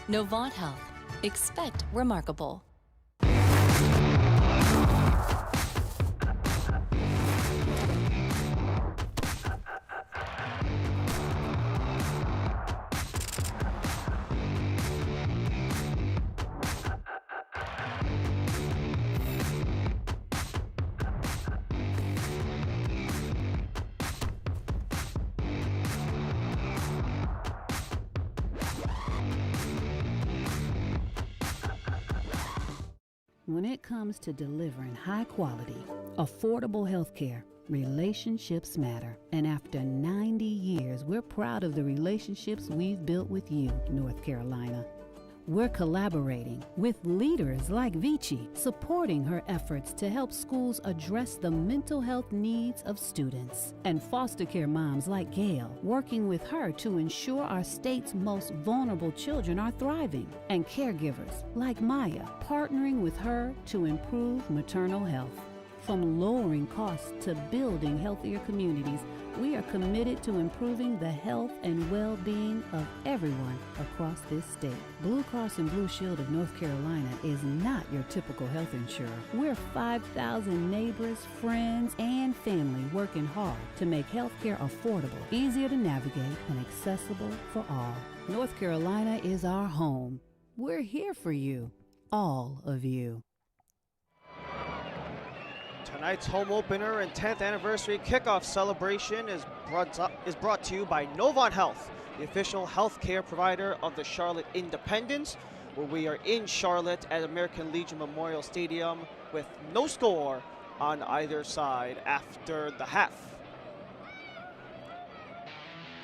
Novant Health. Expect remarkable. When it comes to delivering high quality, affordable health care, relationships matter. And after 90 years, we're proud of the relationships we've built with you, North Carolina. We're collaborating with leaders like Vici, supporting her efforts to help schools address the mental health needs of students, and foster care moms like Gail, working with her to ensure our state's most vulnerable children are thriving, and caregivers like Maya, partnering with her to improve maternal health. From lowering costs to building healthier communities, we are committed to improving the health and well-being of everyone across this state. Blue Cross and Blue Shield of North Carolina is not your typical health insurer. We're 5,000 neighbors, friends, and family working hard to make healthcare affordable, easier to navigate, and accessible for all. North Carolina is our home. We're here for you, all of you. Tonight's home opener and 10th anniversary kickoff celebration is brought to you by Novant Health, the official healthcare provider of the Charlotte Independence, where we are in Charlotte at American Legion Memorial Stadium with no score on either side after the half.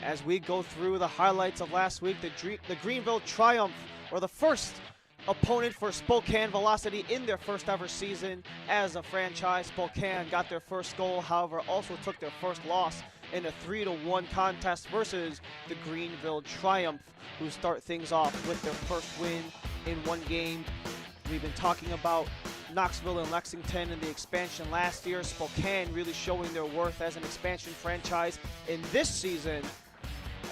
As we go through the highlights of last week, the Greenville Triumph, or the first opponent for Spokane Velocity in their first ever season as a franchise. Spokane got their first goal, however, also took their first loss in a 3-1 contest versus the Greenville Triumph, who start things off with their first win in one game. We've been talking about Knoxville and Lexington in the expansion last year. Spokane really showing their worth as an expansion franchise in this season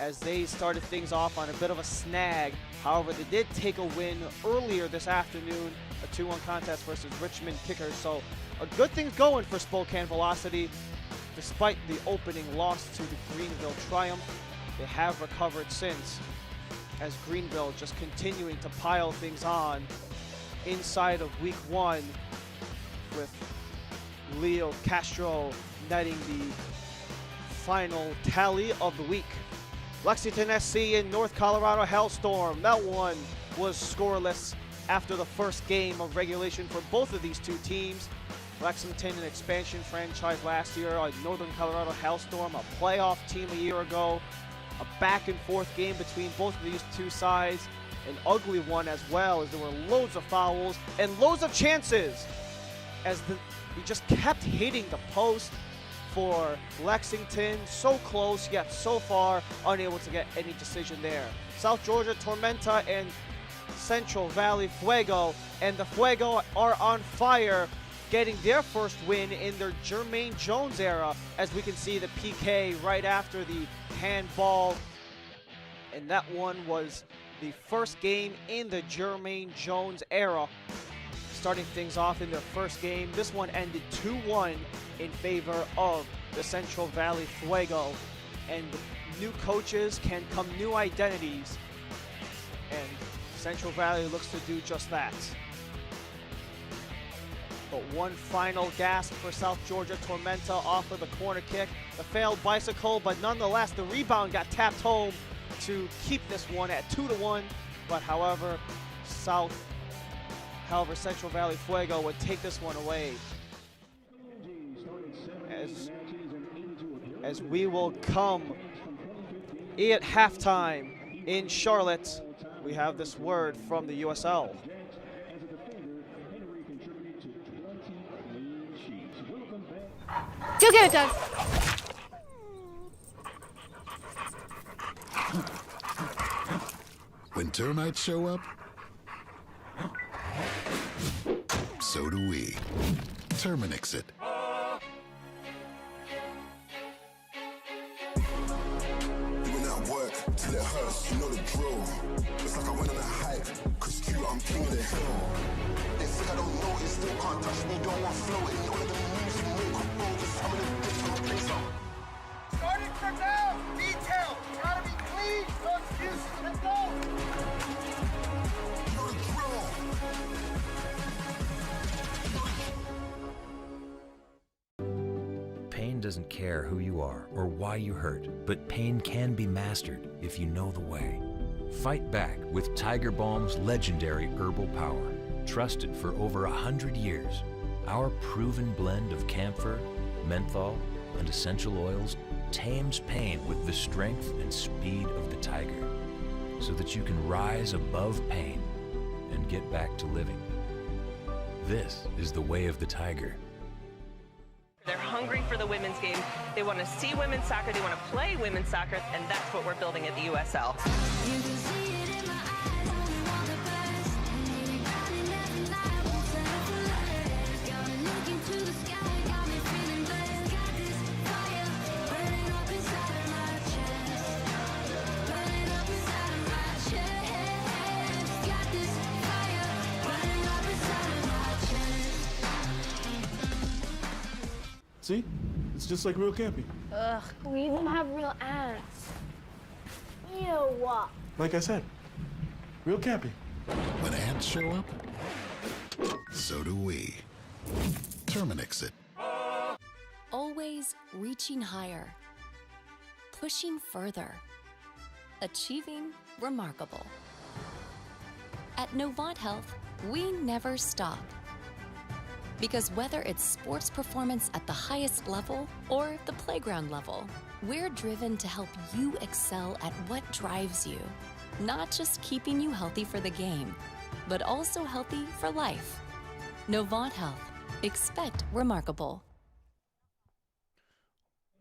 as they started things off on a bit of a snag. However, they did take a win earlier this afternoon, a 2-1 contest versus Richmond Kickers. So a good thing going for Spokane Velocity. Despite the opening loss to the Greenville Triumph, they have recovered since, as Greenville just continuing to pile things on inside of week 1, with Leo Castro netting the final tally of the week. Lexington SC in North Colorado Hellstorm. That one was scoreless after the first game of regulation for both of these two teams. Lexington, an expansion franchise last year, Northern Colorado Hellstorm, a playoff team a year ago. A back and forth game between both of these two sides. An ugly one as well, as there were loads of fouls and loads of chances as he just kept hitting the post for Lexington. So close, yet so far unable to get any decision there. South Georgia Tormenta and Central Valley Fuego, and the Fuego are on fire, getting their first win in their Jermaine Jones era, as we can see the PK right after the handball, and that one was the first game in the Jermaine Jones era, starting things off in their first game. This one ended 2-1 in favor of the Central Valley Fuego. and new coaches can come new identities, and Central Valley looks to do just that. But one final gasp for South Georgia. Tormenta off of the corner kick. The failed bicycle, but nonetheless, the rebound got tapped home to keep this one at 2-1. But however, Central Valley Fuego would take this one away. As we will come at halftime in Charlotte, we have this word from the USL. Go get it, Doug. When termites show up, so do we. Terminix it. When I work till it hurts, you know the drill. It's like I went on a hike, cause Q, I'm king of the hill. They think I don't know it, still can't touch me, don't want floating. All of the moves you make are bogus, some of them dicks don't place up. Starting from now, detail, gotta be clean, no excuses, let's go! You know the drill. Pain doesn't care who you are or why you hurt, but pain can be mastered if you know the way. Fight back with Tiger Balm's legendary herbal power. Trusted for over 100 years, our proven blend of camphor, menthol, and essential oils tames pain with the strength and speed of the tiger, so that you can rise above pain and get back to living. This is the way of the tiger. They're hungry for the women's game. They want to see women's soccer. They want to play women's soccer, and that's what we're building at the USL. You can see it in my eyes when we want the best. And you got it every night, won't settle for less. Got me looking to the sky, got me feeling blessed. Got this fire burning up inside of my chest. Burning up inside of my chest. Got this fire burning up inside of my chest. See? It's just like real camping. Ugh, we even have real ants. Ew. Like I said, real camping. When ants show up, so do we. Terminix it. Always reaching higher, pushing further, achieving remarkable. At Novant Health, we never stop. Because whether it's sports performance at the highest level or the playground level, we're driven to help you excel at what drives you. Not just keeping you healthy for the game, but also healthy for life. Novant Health. Expect remarkable.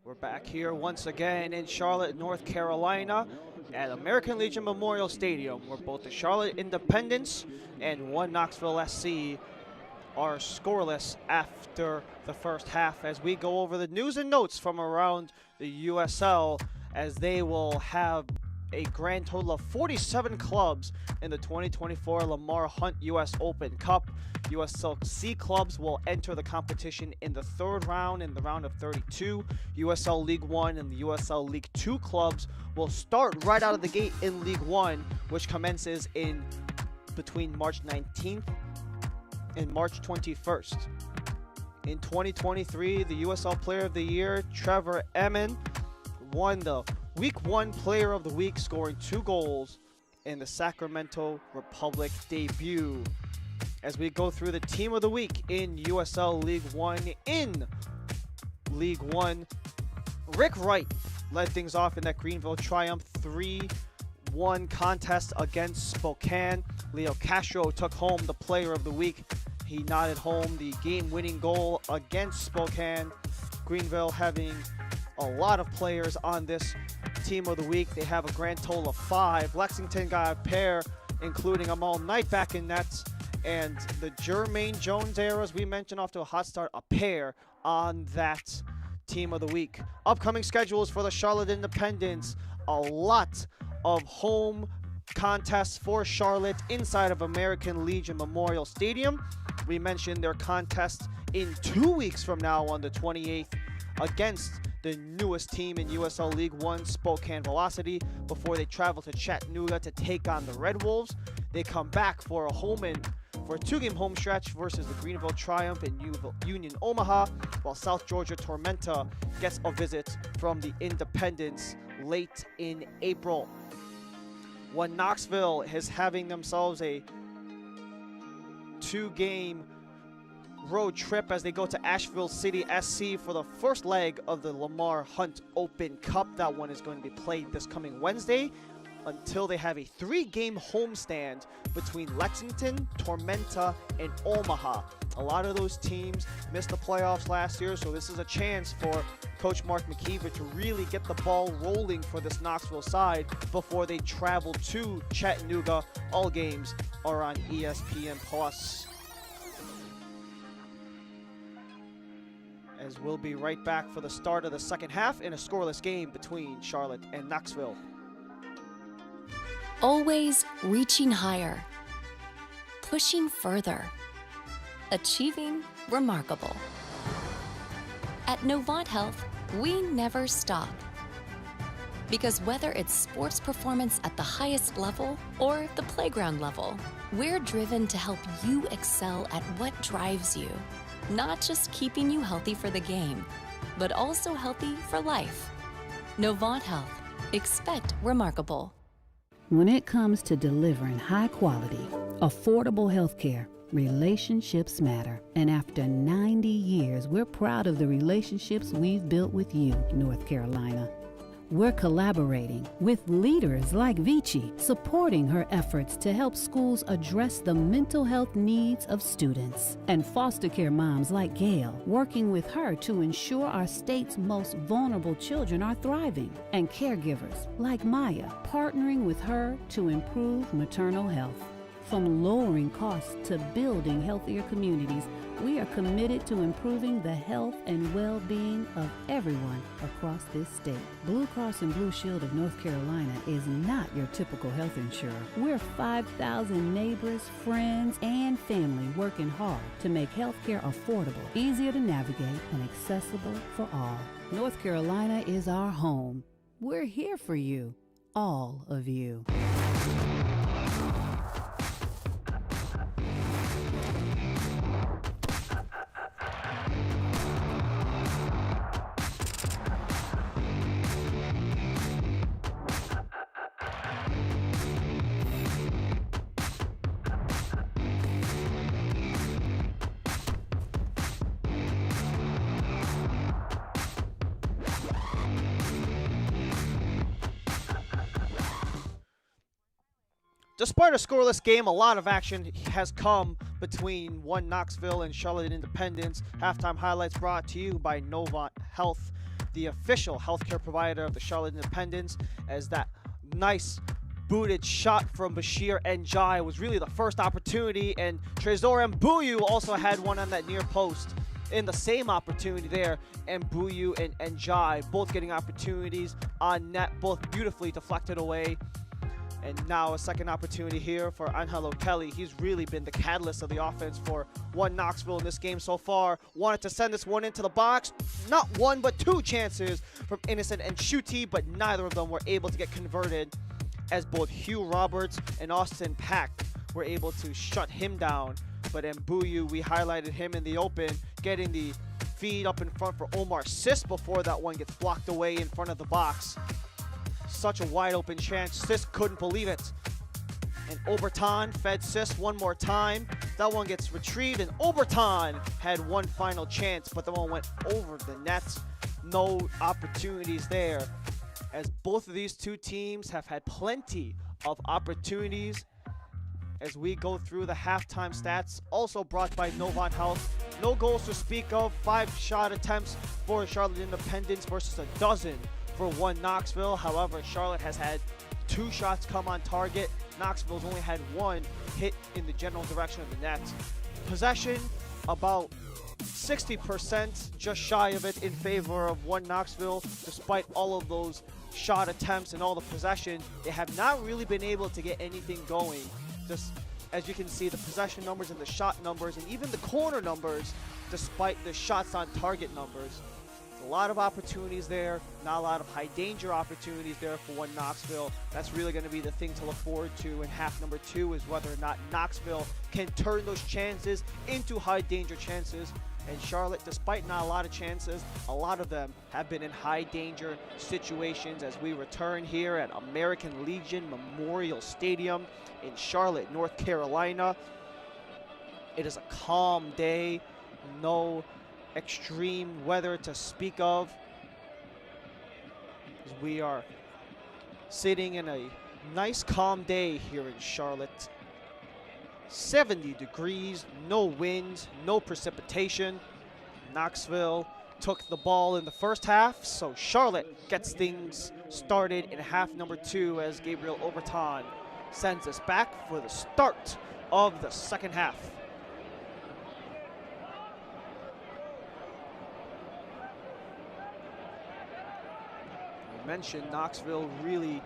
We're back here once again in Charlotte, North Carolina at American Legion Memorial Stadium, where both the Charlotte Independents and One Knoxville SC are scoreless after the first half, as we go over the news and notes from around the USL, as they will have a grand total of 47 clubs in the 2024 Lamar Hunt US Open Cup. USL C clubs will enter the competition in the third round, in the round of 32. USL League One and the USL League Two clubs will start right out of the gate in League One, which commences in between March 19th and March 21st. In 2023, the USL Player of the Year, Trevor Emmon, won the Week 1 Player of the Week, scoring 2 goals in the Sacramento Republic debut. As we go through the Team of the Week in USL League 1, Rick Wright led things off in that Greenville Triumph 3-1 contest against Spokane. Leo Castro took home the Player of the Week. He nodded home the game-winning goal against Spokane. Greenville having a lot of players on this Team of the Week. They have a grand total of 5. Lexington got a pair, including Amal Knight back in nets, and the Jermaine Jones era, as we mentioned, off to a hot start, a pair on that Team of the Week. Upcoming schedules for the Charlotte Independents: a lot of home contests for Charlotte inside of American Legion Memorial Stadium. We mentioned their contest in 2 weeks from now on the 28th against the newest team in USL League One, Spokane Velocity, before they travel to Chattanooga to take on the Red Wolves. They come back for a two-game home stretch versus the Greenville Triumph and Union Omaha, while South Georgia Tormenta gets a visit from the Independents late in April. One Knoxville is having themselves a two-game road trip as they go to Asheville City SC for the first leg of the Lamar Hunt Open Cup. That one is going to be played this coming Wednesday until they have a three-game homestand between Lexington, Tormenta, and Omaha. A lot of those teams missed the playoffs last year, so this is a chance for Coach Mark McKeever to really get the ball rolling for this Knoxville side before they travel to Chattanooga. All games are on ESPN+. As we'll be right back for the start of the second half in a scoreless game between Charlotte and Knoxville. Always reaching higher, pushing further, achieving remarkable. At Novant Health, we never stop. Because whether it's sports performance at the highest level or the playground level, we're driven to help you excel at what drives you. Not just keeping you healthy for the game, but also healthy for life. Novant Health. Expect remarkable. When it comes to delivering high quality, affordable health care, relationships matter. And after 90 years, we're proud of the relationships we've built with you, North Carolina. We're collaborating with leaders like Vici, supporting her efforts to help schools address the mental health needs of students, and foster care moms like Gail, working with her to ensure our state's most vulnerable children are thriving, and caregivers like Maya, partnering with her to improve maternal health. From lowering costs to building healthier communities, we are committed to improving the health and well-being of everyone across this state. Blue Cross and Blue Shield of North Carolina is not your typical health insurer. We're 5,000 neighbors, friends, and family working hard to make healthcare affordable, easier to navigate, and accessible for all. North Carolina is our home. We're here for you, all of you. Despite a scoreless game, a lot of action has come between One Knoxville and Charlotte Independents. Halftime highlights brought to you by Novant Health, the official healthcare provider of the Charlotte Independents, as that nice booted shot from Bashir Njai was really the first opportunity, and Trezor Mbuyu also had one on that near post in the same opportunity there. Mbuyu and Njai both getting opportunities on net, both beautifully deflected away. And now a second opportunity here for Angelo Kelly. He's really been the catalyst of the offense for One Knoxville in this game so far. Wanted to send this one into the box. Not one, but two chances from Innocent and Schutte, but neither of them were able to get converted, as both Hugh Roberts and Austin Pack were able to shut him down. But Mbuyu, we highlighted him in the open, getting the feed up in front for Omar Sis before that one gets blocked away in front of the box. Such a wide open chance. Sis couldn't believe it. And Oberton fed Sis one more time. That one gets retrieved, and Oberton had one final chance, but the one went over the net. No opportunities there, as both of these two teams have had plenty of opportunities. As we go through the halftime stats, also brought by Novant Health. No goals to speak of. 5 shot attempts for Charlotte Independents versus a dozen for One Knoxville. However, Charlotte has had 2 shots come on target. Knoxville's only had 1 hit in the general direction of the net. Possession, about 60%, just shy of it in favor of One Knoxville. Despite all of those shot attempts and all the possession, they have not really been able to get anything going. Just as you can see, the possession numbers and the shot numbers and even the corner numbers, despite the shots on target numbers. A lot of opportunities there, not a lot of high danger opportunities there for One Knoxville. That's really going to be the thing to look forward to in half number 2, is whether or not Knoxville can turn those chances into high danger chances. And Charlotte, despite not a lot of chances, a lot of them have been in high danger situations as we return here at American Legion Memorial Stadium in Charlotte, North Carolina. It is a calm day, no extreme weather to speak of, as we are sitting in a nice calm day here in Charlotte. 70 degrees, no wind, no precipitation. Knoxville took the ball in the first half, so Charlotte gets things started in half number 2 as Gabriel Overton sends us back for the start of the second half. Mentioned Knoxville really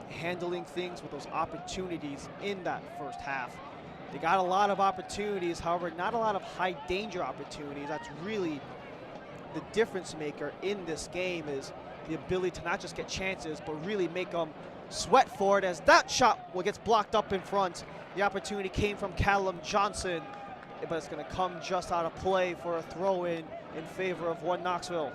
handling things with those opportunities in that first half. They got a lot of opportunities, however, not a lot of high danger opportunities. That's really the difference maker in this game, is the ability to not just get chances, but really make them sweat for it, as that shot gets blocked up in front. The opportunity came from Callum Johnson, but it's going to come just out of play for a throw-in in favor of One Knoxville.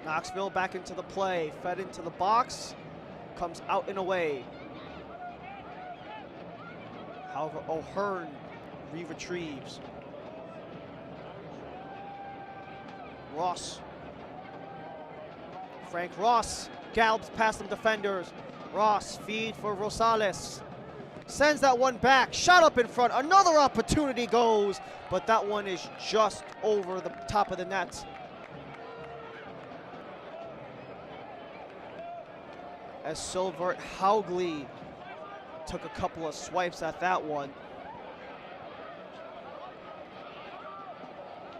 Knoxville back into the play, fed into the box, comes out and away. However, O'Hearn retrieves. Ross. Frank Ross gallops past some defenders. Ross, feed for Rosales. Sends that one back, shot up in front, another opportunity goes, but that one is just over the top of the net. As Silvert Haugley took a couple of swipes at that one.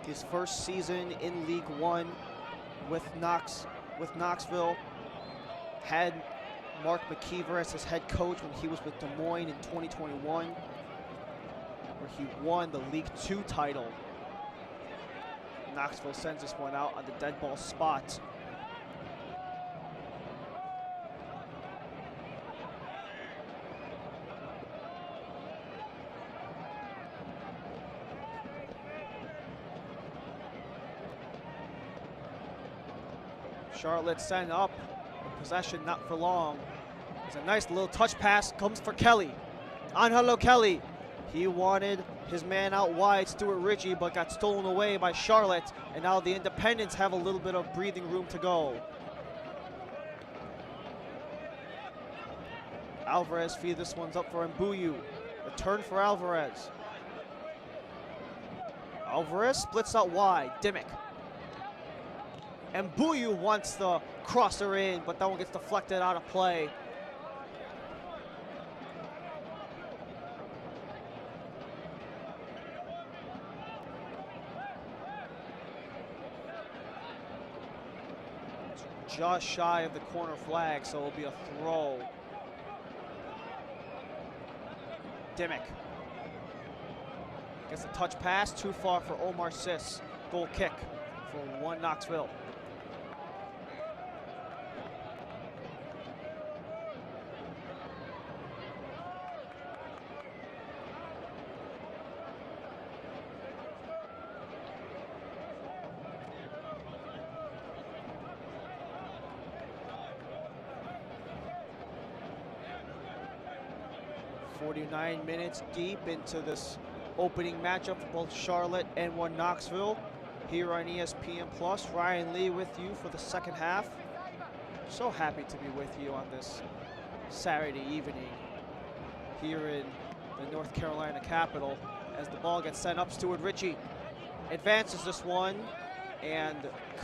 His first season in League One with Knoxville. Had Mark McKeever as his head coach when he was with Des Moines in 2021, where he won the League Two title. Knoxville sends this one out on the dead ball spot. Charlotte sent up, possession not for long. It's a nice little touch pass, comes for Kelly. Angelo Kelly, he wanted his man out wide, Stuart Ritchie, but got stolen away by Charlotte, and now the Independents have a little bit of breathing room to go. Alvarez feed this one's up for Mbuyu. Return for Alvarez. Alvarez splits out wide, Dimmick. And Mbuyu wants the crosser in, but that one gets deflected out of play. It's just shy of the corner flag, so it'll be a throw. Dimmick gets a touch pass, too far for Omar Sis. Goal kick for One Knoxville. Nine minutes deep into this opening matchup for both Charlotte and One Knoxville here on ESPN Plus. Ryan Lee with you for the second half. So happy to be with you on this Saturday evening here in the North Carolina capital as the ball gets sent up. Stuart Ritchie advances this one and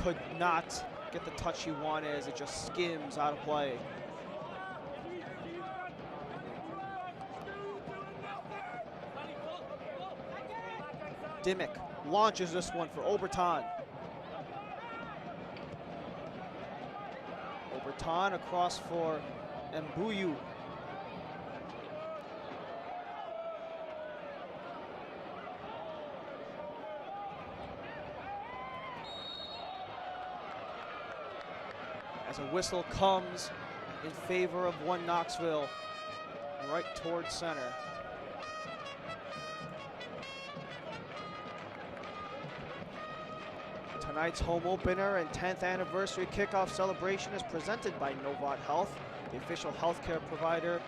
could not get the touch he wanted as it just skims out of play. Dimmick launches this one for Overton. Overton across for Mbuyu. as a whistle comes in favor of One Knoxville, right towards center. Tonight's home opener and 10th anniversary kickoff celebration is presented by Novant Health, the official healthcare provider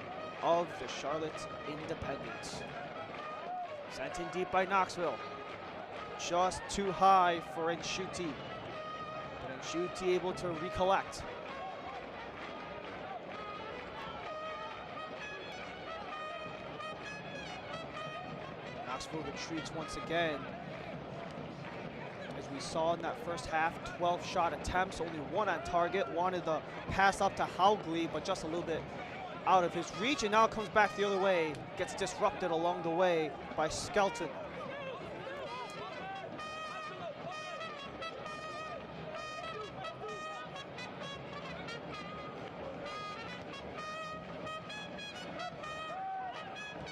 of the Charlotte Independents. Sent in deep by Knoxville. Just too high for Enshuti. But Enshuti able to recollect. Knoxville retreats once again. As we saw in that first half, 12 shot attempts, only one on target. Wanted the pass up to Haugley, but just a little bit out of his reach, and now it comes back the other way. Gets disrupted along the way by Skelton.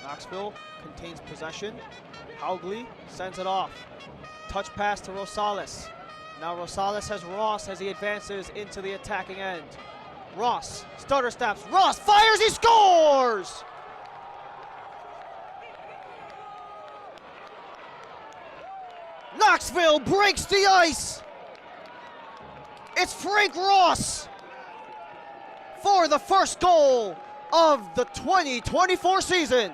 Knoxville contains possession. Haugley sends it off. Touch pass to Rosales. Now Rosales has Ross as he advances into the attacking end. Ross, stutter steps. Ross fires, he scores! Knoxville breaks the ice. It's Frank Ross for the first goal of the 2024 season.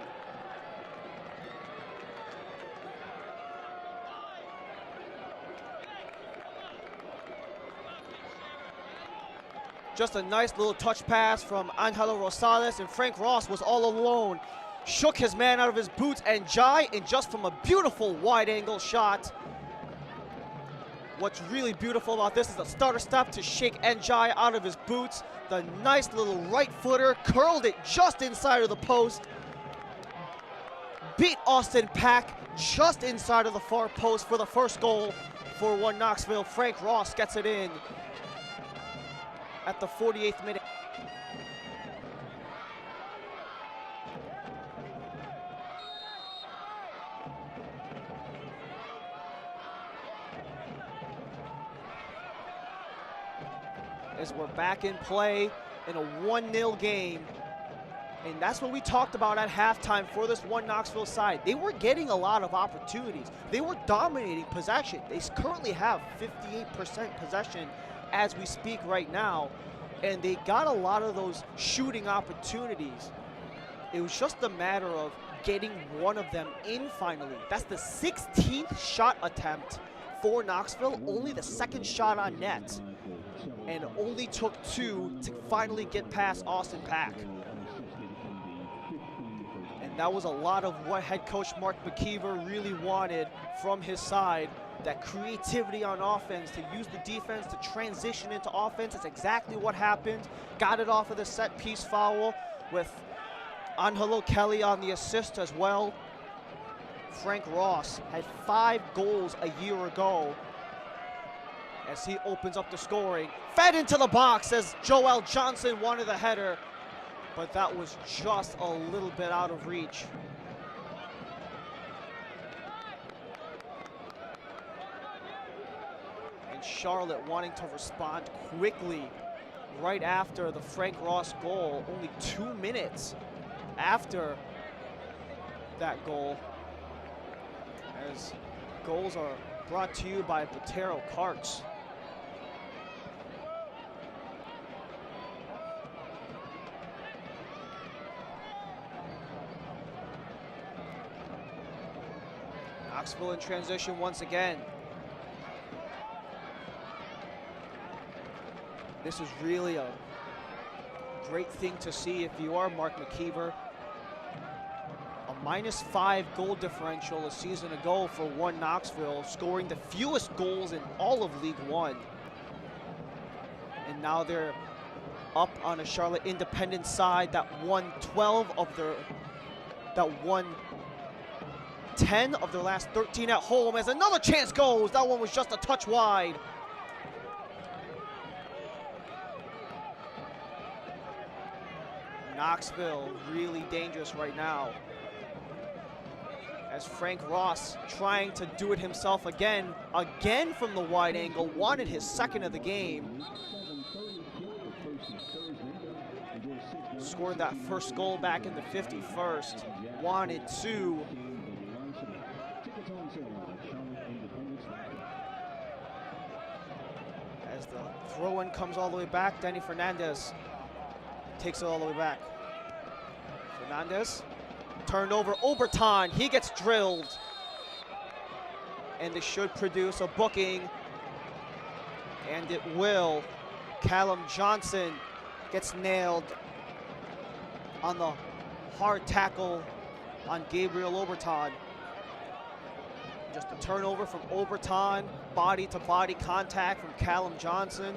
Just a nice little touch pass from Angelo Rosales, and Frank Ross was all alone. Shook his man out of his boots, and Jai, and just from a beautiful wide angle shot. What's really beautiful about this is the starter step to shake Njai out of his boots. The nice little right footer, curled it just inside of the post. Beat Austin Pack just inside of the far post for the first goal for One Knoxville. Frank Ross gets it in at the 48th minute. As we're back in play in a 1-0 game. And that's what we talked about at halftime for this One Knoxville side. They were getting a lot of opportunities. They were dominating possession. They currently have 58% possession as we speak right now. And they got a lot of those shooting opportunities. It was just a matter of getting one of them in finally. That's the 16th shot attempt for Knoxville, only the second shot on net. And it only took 2 to finally get past Austin Pack. And that was a lot of what head coach Mark McKeever really wanted from his side. That creativity on offense, to use the defense to transition into offense. That's exactly what happened. Got it off of the set piece foul with Angelo Kelly on the assist as well. Frank Ross had 5 goals a year ago as he opens up the scoring. Fed into the box as Joel Johnson wanted the header, but that was just a little bit out of reach. And Charlotte wanting to respond quickly right after the Frank Ross goal, only 2 minutes after that goal, as goals are brought to you by Botero Carts. Knoxville in transition once again. This is really a great thing to see if you are Mark McKeever. A -5 goal differential a season ago for One Knoxville, scoring the fewest goals in all of League One. And now they're up on a Charlotte Independent side that won 12 of their, that won 10 of their last 13 at home, as another chance goes. That one was just a touch wide. Knoxville really dangerous right now, as Frank Ross trying to do it himself again from the wide angle, wanted his second of the game. Scored that first goal back in the 51st. Wanted to. As the throw-in comes all the way back, Danny Fernandez takes it all the way back. Fernandez, turned over, Oberton, he gets drilled. And this should produce a booking. And it will. Callum Johnson gets nailed on the hard tackle on Gabriel Oberton. Just a turnover from Oberton, body-to-body contact from Callum Johnson.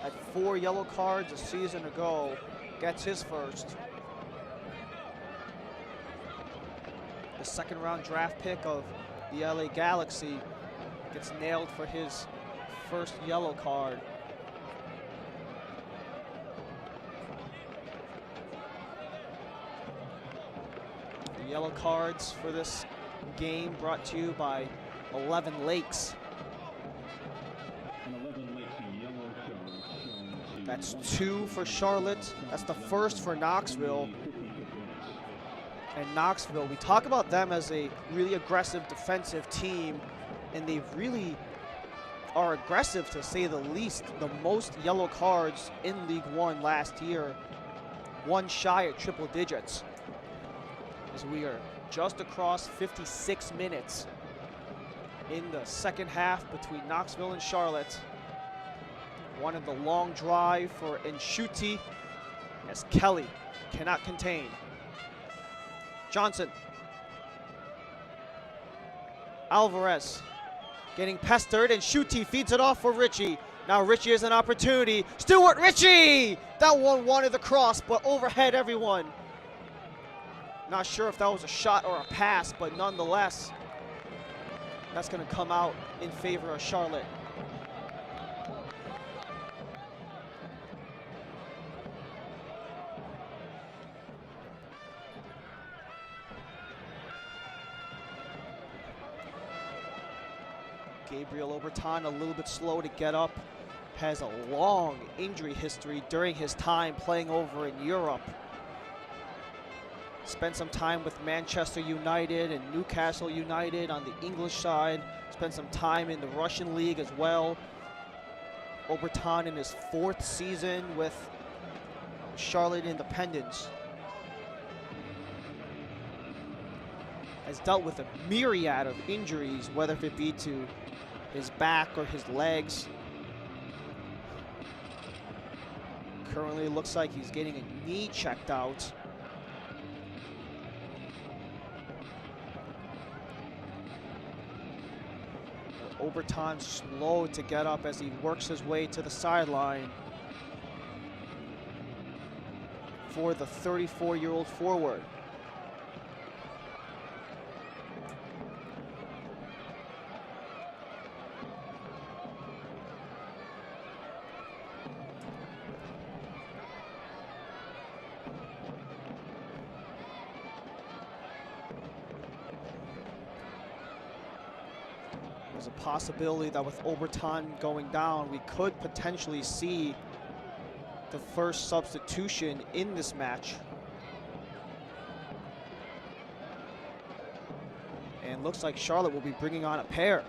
Had 4 yellow cards a season ago, gets his first. The second-round draft pick of the LA Galaxy gets nailed for his first yellow card. The yellow cards for this game brought to you by 11 Lakes. That's 2 for Charlotte. That's the first for Knoxville. And Knoxville, we talk about them as a really aggressive defensive team, and they really are aggressive to say the least. The most yellow cards in League One last year, 1 shy at triple digits. As we are just across 56 minutes in the second half between Knoxville and Charlotte. Wanted the long drive for Nshuti as Kelly cannot contain. Johnson. Alvarez getting pestered, and Nshuti feeds it off for Richie. Now Richie has an opportunity. Stuart Richie! That one wanted the cross, but overhead everyone. Not sure if that was a shot or a pass, but nonetheless, that's going to come out in favor of Charlotte. Gabriel Oberton a little bit slow to get up, has a long injury history during his time playing over in Europe. Spent some time with Manchester United and Newcastle United on the English side. Spent some time in the Russian league as well. Oberton in his 4th season with Charlotte Independence. Has dealt with a myriad of injuries, whether it be to his back or his legs. Currently looks like he's getting a knee checked out. Oberton slow to get up as he works his way to the sideline for the 34-year-old forward. There's a possibility that with Oberton going down, we could potentially see the first substitution in this match. And looks like Charlotte will be bringing on a pair.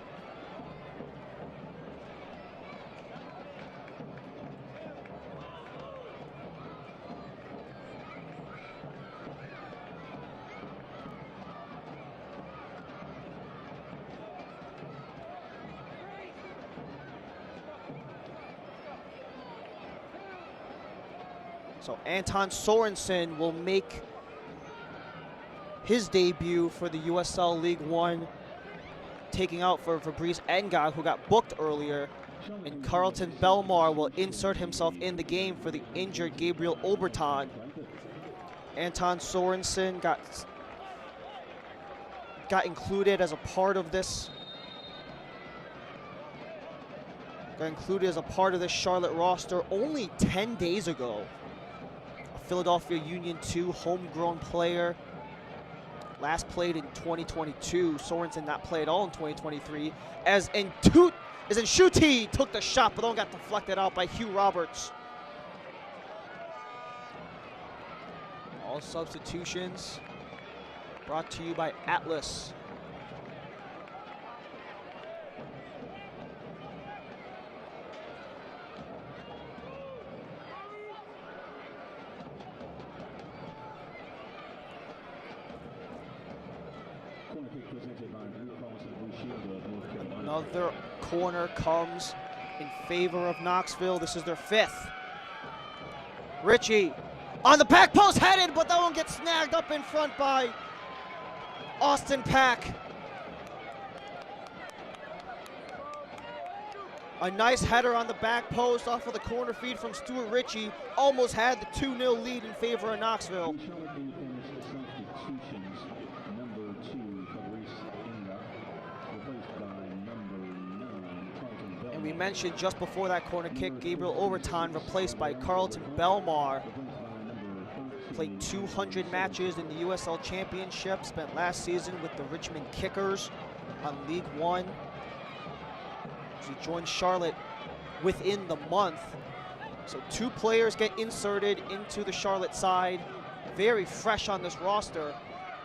So Anton Sorensen will make his debut for the USL League One, taking out for Fabrice Enga, who got booked earlier. And Carlton Belmar will insert himself in the game for the injured Gabriel Oberton. Anton Sorensen got included as a part of this. Got included as a part of this Charlotte roster only 10 days ago. Philadelphia Union 2 homegrown player. Last played in 2022. Sorensen not played at all in 2023. As Nshuti took the shot, but then got deflected out by Hugh Roberts. All substitutions brought to you by Atlas. Another corner comes in favor of Knoxville. This is their 5th. Ritchie on the back post, headed, but that one gets snagged up in front by Austin Pack. A nice header on the back post off of the corner feed from Stuart Ritchie. Almost had the 2-0 lead in favor of Knoxville. And we mentioned just before that corner kick, Gabriel Overton replaced by Carlton Belmar. Played 200 matches in the USL Championship, spent last season with the Richmond Kickers on League One. He joined Charlotte within the month. So 2 players get inserted into the Charlotte side, very fresh on this roster,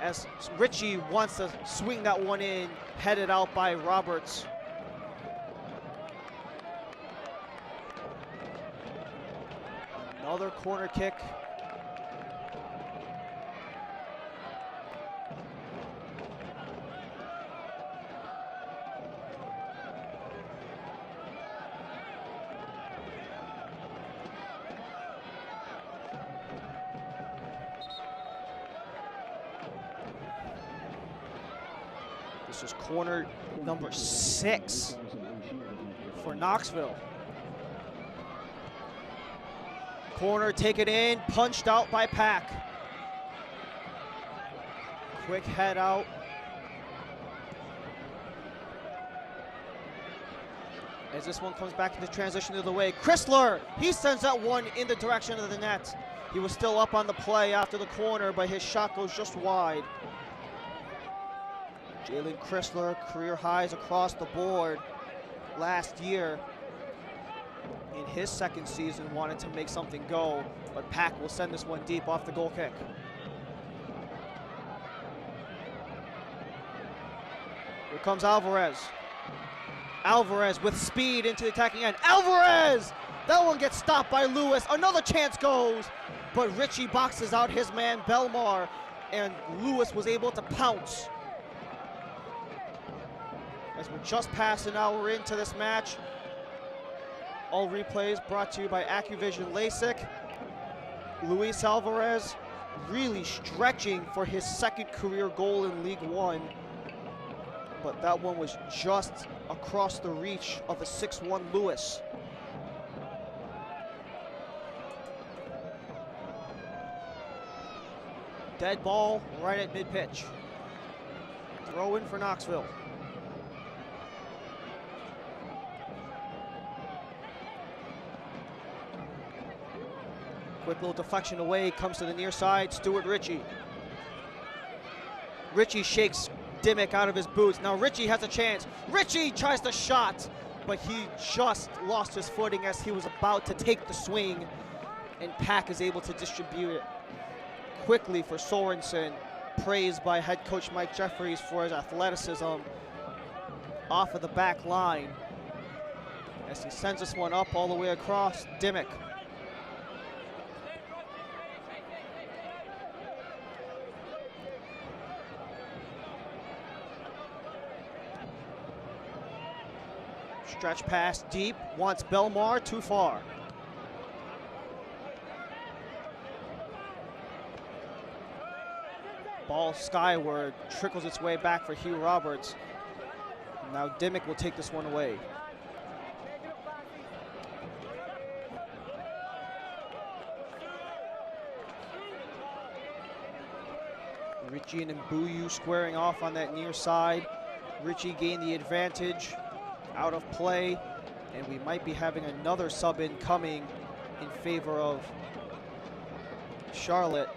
as Ritchie wants to swing that one in, headed out by Roberts. Another corner kick. This is corner number 6 for Knoxville. Corner taken in, punched out by Pack. Quick head out. As this one comes back into transition the other way. Chrysler, he sends that one in the direction of the net. He was still up on the play after the corner, but his shot goes just wide. Jalen Chrysler, career highs across the board last year. In his 2nd season, wanted to make something go, but Pack will send this one deep off the goal kick. Here comes Alvarez. Alvarez with speed into the attacking end. Alvarez! That one gets stopped by Lewis. Another chance goes, but Ritchie boxes out his man Belmar, and Lewis was able to pounce. As we're just past an hour into this match, all replays brought to you by AccuVision LASIK. Luis Alvarez really stretching for his 2nd career goal in League One, but that one was just across the reach of the 6'1" Lewis. Dead ball right at mid-pitch. Throw in for Knoxville. Quick little deflection away, comes to the near side, Stuart Ritchie. Ritchie shakes Dimmick out of his boots. Now Ritchie has a chance. Ritchie tries the shot, but he just lost his footing as he was about to take the swing, and Pack is able to distribute it quickly for Sorensen. Praised by head coach Mike Jeffries for his athleticism off of the back line. As he sends this one up all the way across, Dimmick. Stretch pass deep, wants Belmar, too far. Ball skyward, trickles its way back for Hugh Roberts. Now Dimmick will take this one away. Ritchie and Mbuyu squaring off on that near side. Ritchie gained the advantage. Out of play, and we might be having another sub in coming in favor of Charlotte.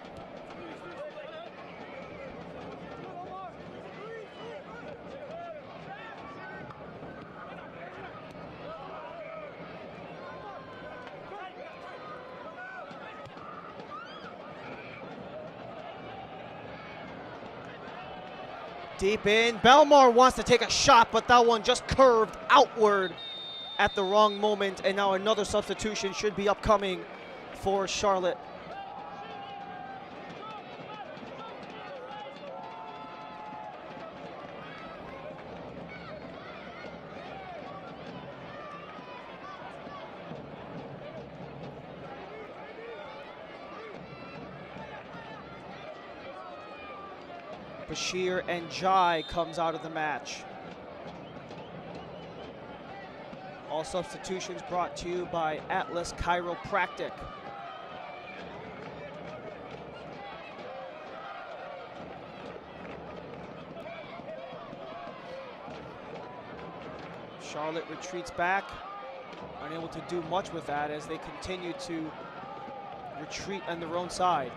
Deep in, Belmar wants to take a shot, but that one just curved outward at the wrong moment, and now another substitution should be upcoming for Charlotte. Bashir and Jai comes out of the match. All substitutions brought to you by Atlas Chiropractic. Charlotte retreats back, unable to do much with that as they continue to retreat on their own side.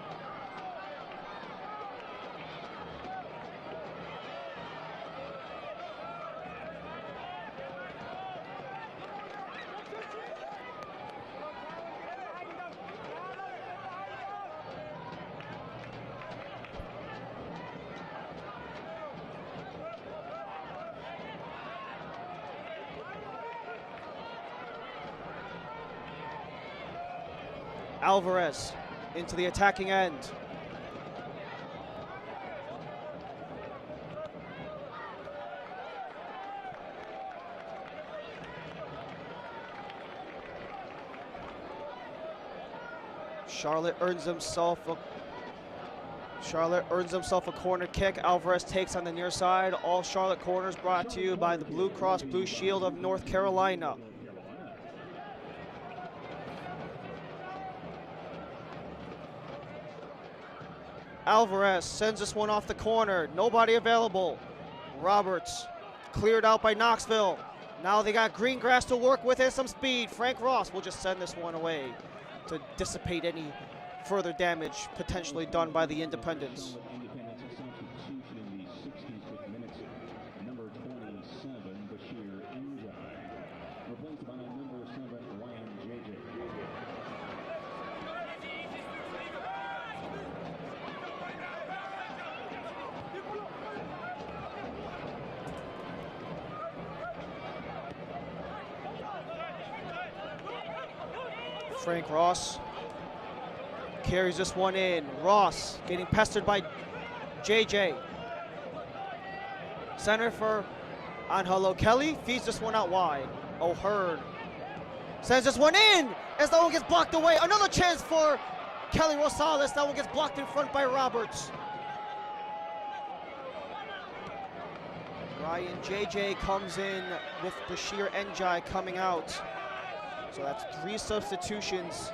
Alvarez into the attacking end. Charlotte earns himself a corner kick. Alvarez takes on the near side. All Charlotte corners brought to you by the Blue Cross Blue Shield of North Carolina. Alvarez sends this one off the corner. Nobody available. Roberts cleared out by Knoxville. Now they got green grass to work with and some speed. Frank Ross will just send this one away to dissipate any further damage potentially done by the Independents. Independence a substitution in the 66th minute. Number 27, Bashir Njai, replaced by number 7, Ryan JJ. Frank Ross carries this one in. Ross getting pestered by JJ. Center for Angelo Kelly, feeds this one out wide. O'Hearn sends this one in as that one gets blocked away. Another chance for Kelly Rosales. That one gets blocked in front by Roberts. Ryan JJ comes in with Bashir Njai coming out. So that's 3 substitutions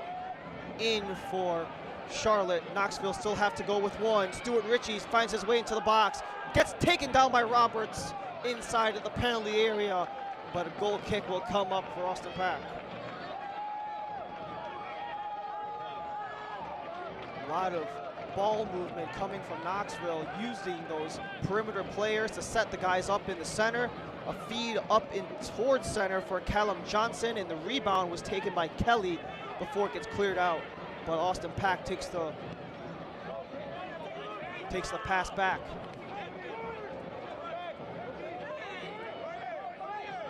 in for Charlotte. Knoxville still have to go with 1. Stuart Ritchie finds his way into the box, gets taken down by Roberts inside of the penalty area, but a goal kick will come up for Austin Pack. A lot of ball movement coming from Knoxville, using those perimeter players to set the guys up in the center. A feed up in towards center for Callum Johnson, and the rebound was taken by Kelly before it gets cleared out. But Austin Pack takes the pass back.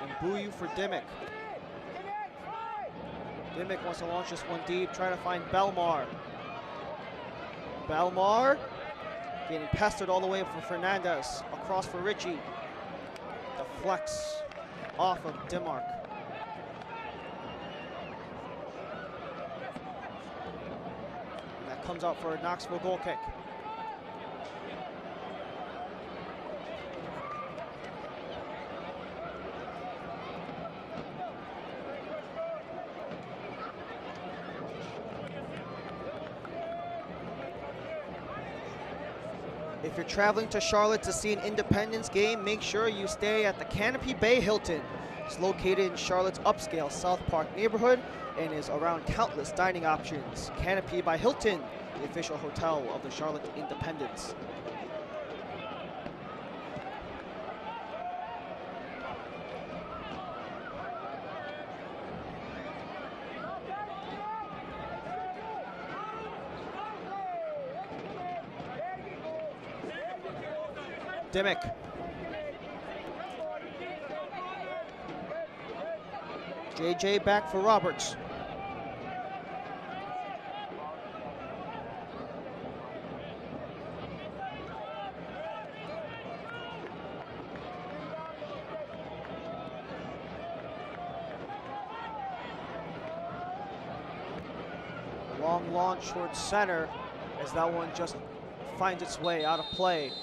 And Buyu for Dimmick. Dimmick wants to launch this one deep, trying to find Belmar. Belmar getting pestered all the way up for Fernandez. Across for Ritchie. Deflects off of Dimmark. And that comes out for a Knoxville goal kick. If you're traveling to Charlotte to see an Independence game, make sure you stay at the Canopy Bay Hilton. It's located in Charlotte's upscale South Park neighborhood and is around countless dining options. Canopy by Hilton, the official hotel of the Charlotte Independents. Dimmick JJ back for Roberts. Long launch towards center as that one just finds its way out of play.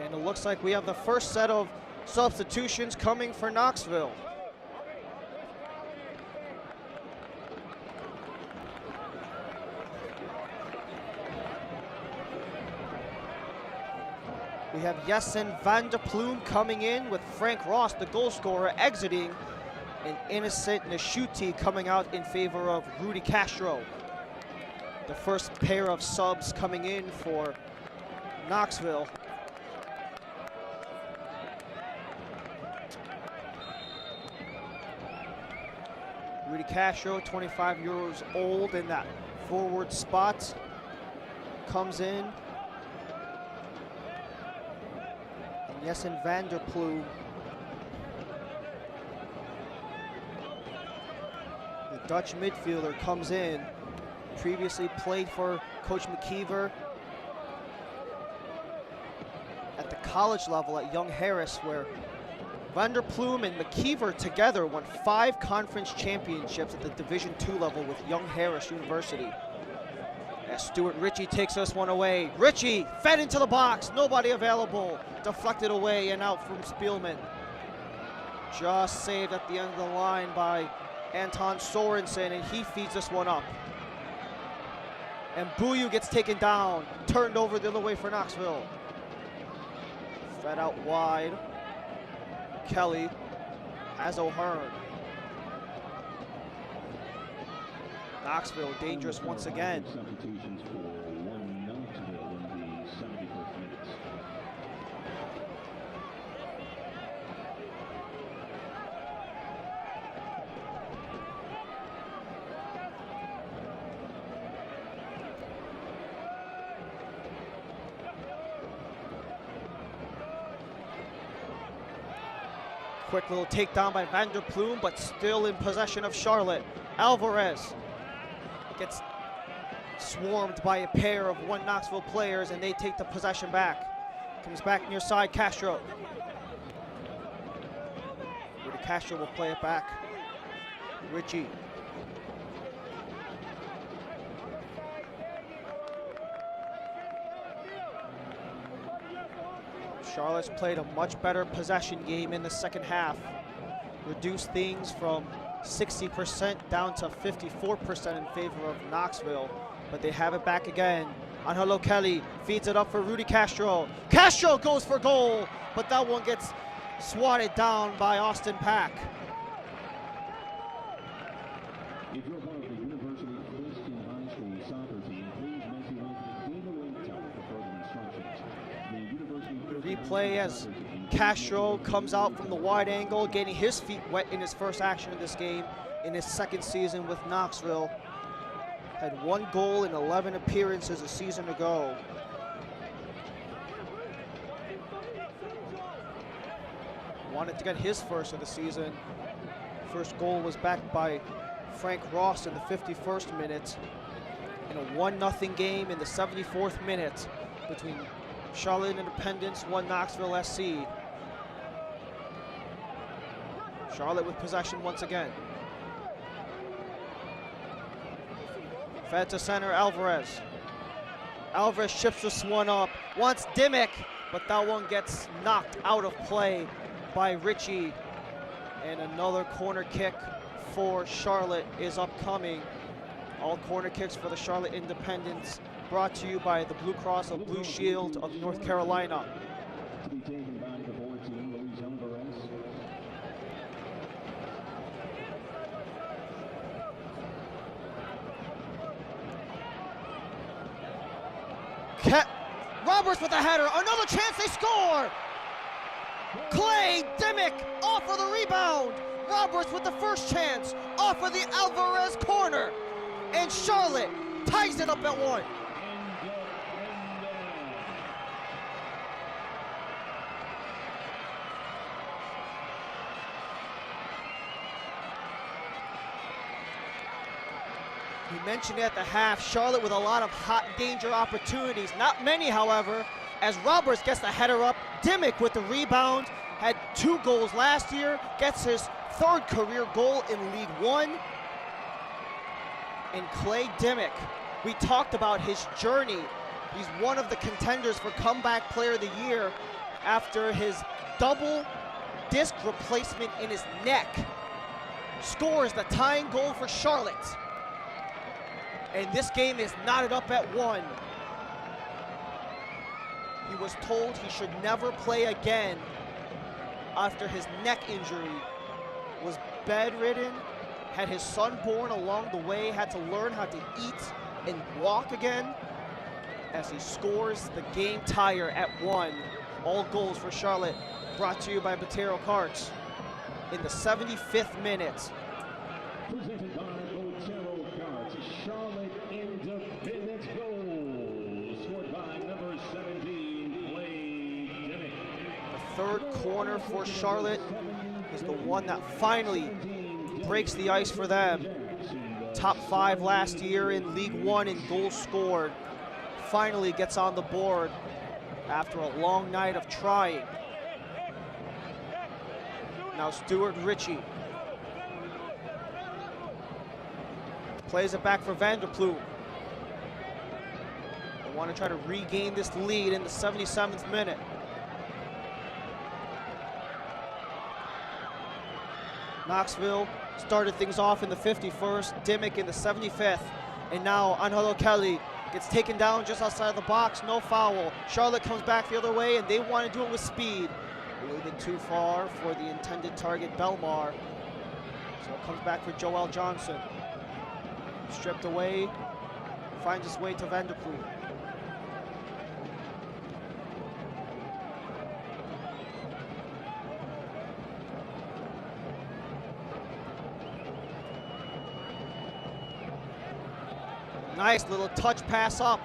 And it looks like we have the first set of substitutions coming for Knoxville. We have Jessen van der Pluim coming in with Frank Ross, the goal scorer, exiting, and Innocent Nashuti coming out in favor of Rudy Castro. The first pair of subs coming in for Knoxville. Rudy Castro, 25 years old in that forward spot, comes in. Jessen van der Pluim, the Dutch midfielder, comes in. Previously played for Coach McKeever at the college level at Young Harris, where van der Pluim and McKeever together won 5 conference championships at the Division II level with Young Harris University. As Stuart Ritchie takes this one away. Ritchie fed into the box, nobody available. Deflected away and out from Spielman. Just saved at the end of the line by Anton Sorensen, and he feeds this one up. And Buyu gets taken down, turned over the other way for Knoxville. Fed out wide. Kelly has O'Hearn. Knoxville dangerous once again. Substitutions for One Knoxville in the 71st minutes. Quick little takedown by van der Pluim, but still in possession of Charlotte. Alvarez gets swarmed by a pair of One Knoxville players, and they take the possession back. Comes back near side, Castro. Rudy Castro will play it back. Ritchie. Charlotte's played a much better possession game in the second half. Reduced things from 60% down to 54% in favor of Knoxville, but they have it back again. Angelo Kelly feeds it up for Rudy Castro. Castro goes for goal, but that one gets swatted down by Austin Pack. If you're part of the University Christian High School soccer team, please make your way to the Gate Tower for further instructions. The University Replay as Castro comes out from the wide angle, getting his feet wet in his first action of this game in his second season with Knoxville. Had 1 goal in 11 appearances a season ago. Wanted to get his first of the season. First goal was backed by Frank Ross in the 51st minute in a 1-0 game in the 74th minute between Charlotte Independence, One Knoxville SC. Charlotte with possession once again. Fed to center, Alvarez. Alvarez chips this one up, wants Dimmick, but that one gets knocked out of play by Ritchie. And another corner kick for Charlotte is upcoming. All corner kicks for the Charlotte Independents brought to you by the Blue Cross of Blue Shield of North Carolina. to be taken by the board team, Luis Alvarez. Roberts with a header, another chance, they score! Clay Dimmick off of the rebound. Roberts with the first chance off of the Alvarez corner. And Charlotte ties it up at 1. You mentioned at the half, Charlotte with a lot of hot danger opportunities. Not many, however, as Roberts gets the header up. Dimmick with the rebound, had 2 goals last year, gets his 3rd career goal in League One. And Clay Dimmick, we talked about his journey. He's one of the contenders for Comeback Player of the Year after his double disc replacement in his neck. Scores the tying goal for Charlotte. And this game is knotted up at 1. He was told he should never play again after his neck injury, was bedridden, had his son born along the way, had to learn how to eat and walk again, as he scores the game tire at 1. All goals for Charlotte brought to you by Botero Carts in the 75th minute. Presented by Botero Carts, Charlotte Independence goals scored by number 17, Clay Dimmick. The 3rd corner for Charlotte is the one that finally breaks the ice for them. Top 5 last year in League One in goals scored. Finally gets on the board after a long night of trying. Now Stuart Ritchie plays it back for Vanderploeg. They want to try to regain this lead in the 77th minute. Knoxville started things off in the 51st, Dimmick in the 75th, and now Angelo Kelly gets taken down just outside the box, no foul. Charlotte comes back the other way, and they want to do it with speed. A little bit too far for the intended target, Belmar. So it comes back for Joel Johnson. Stripped away, finds his way to Vanderploeg. Nice little touch pass up,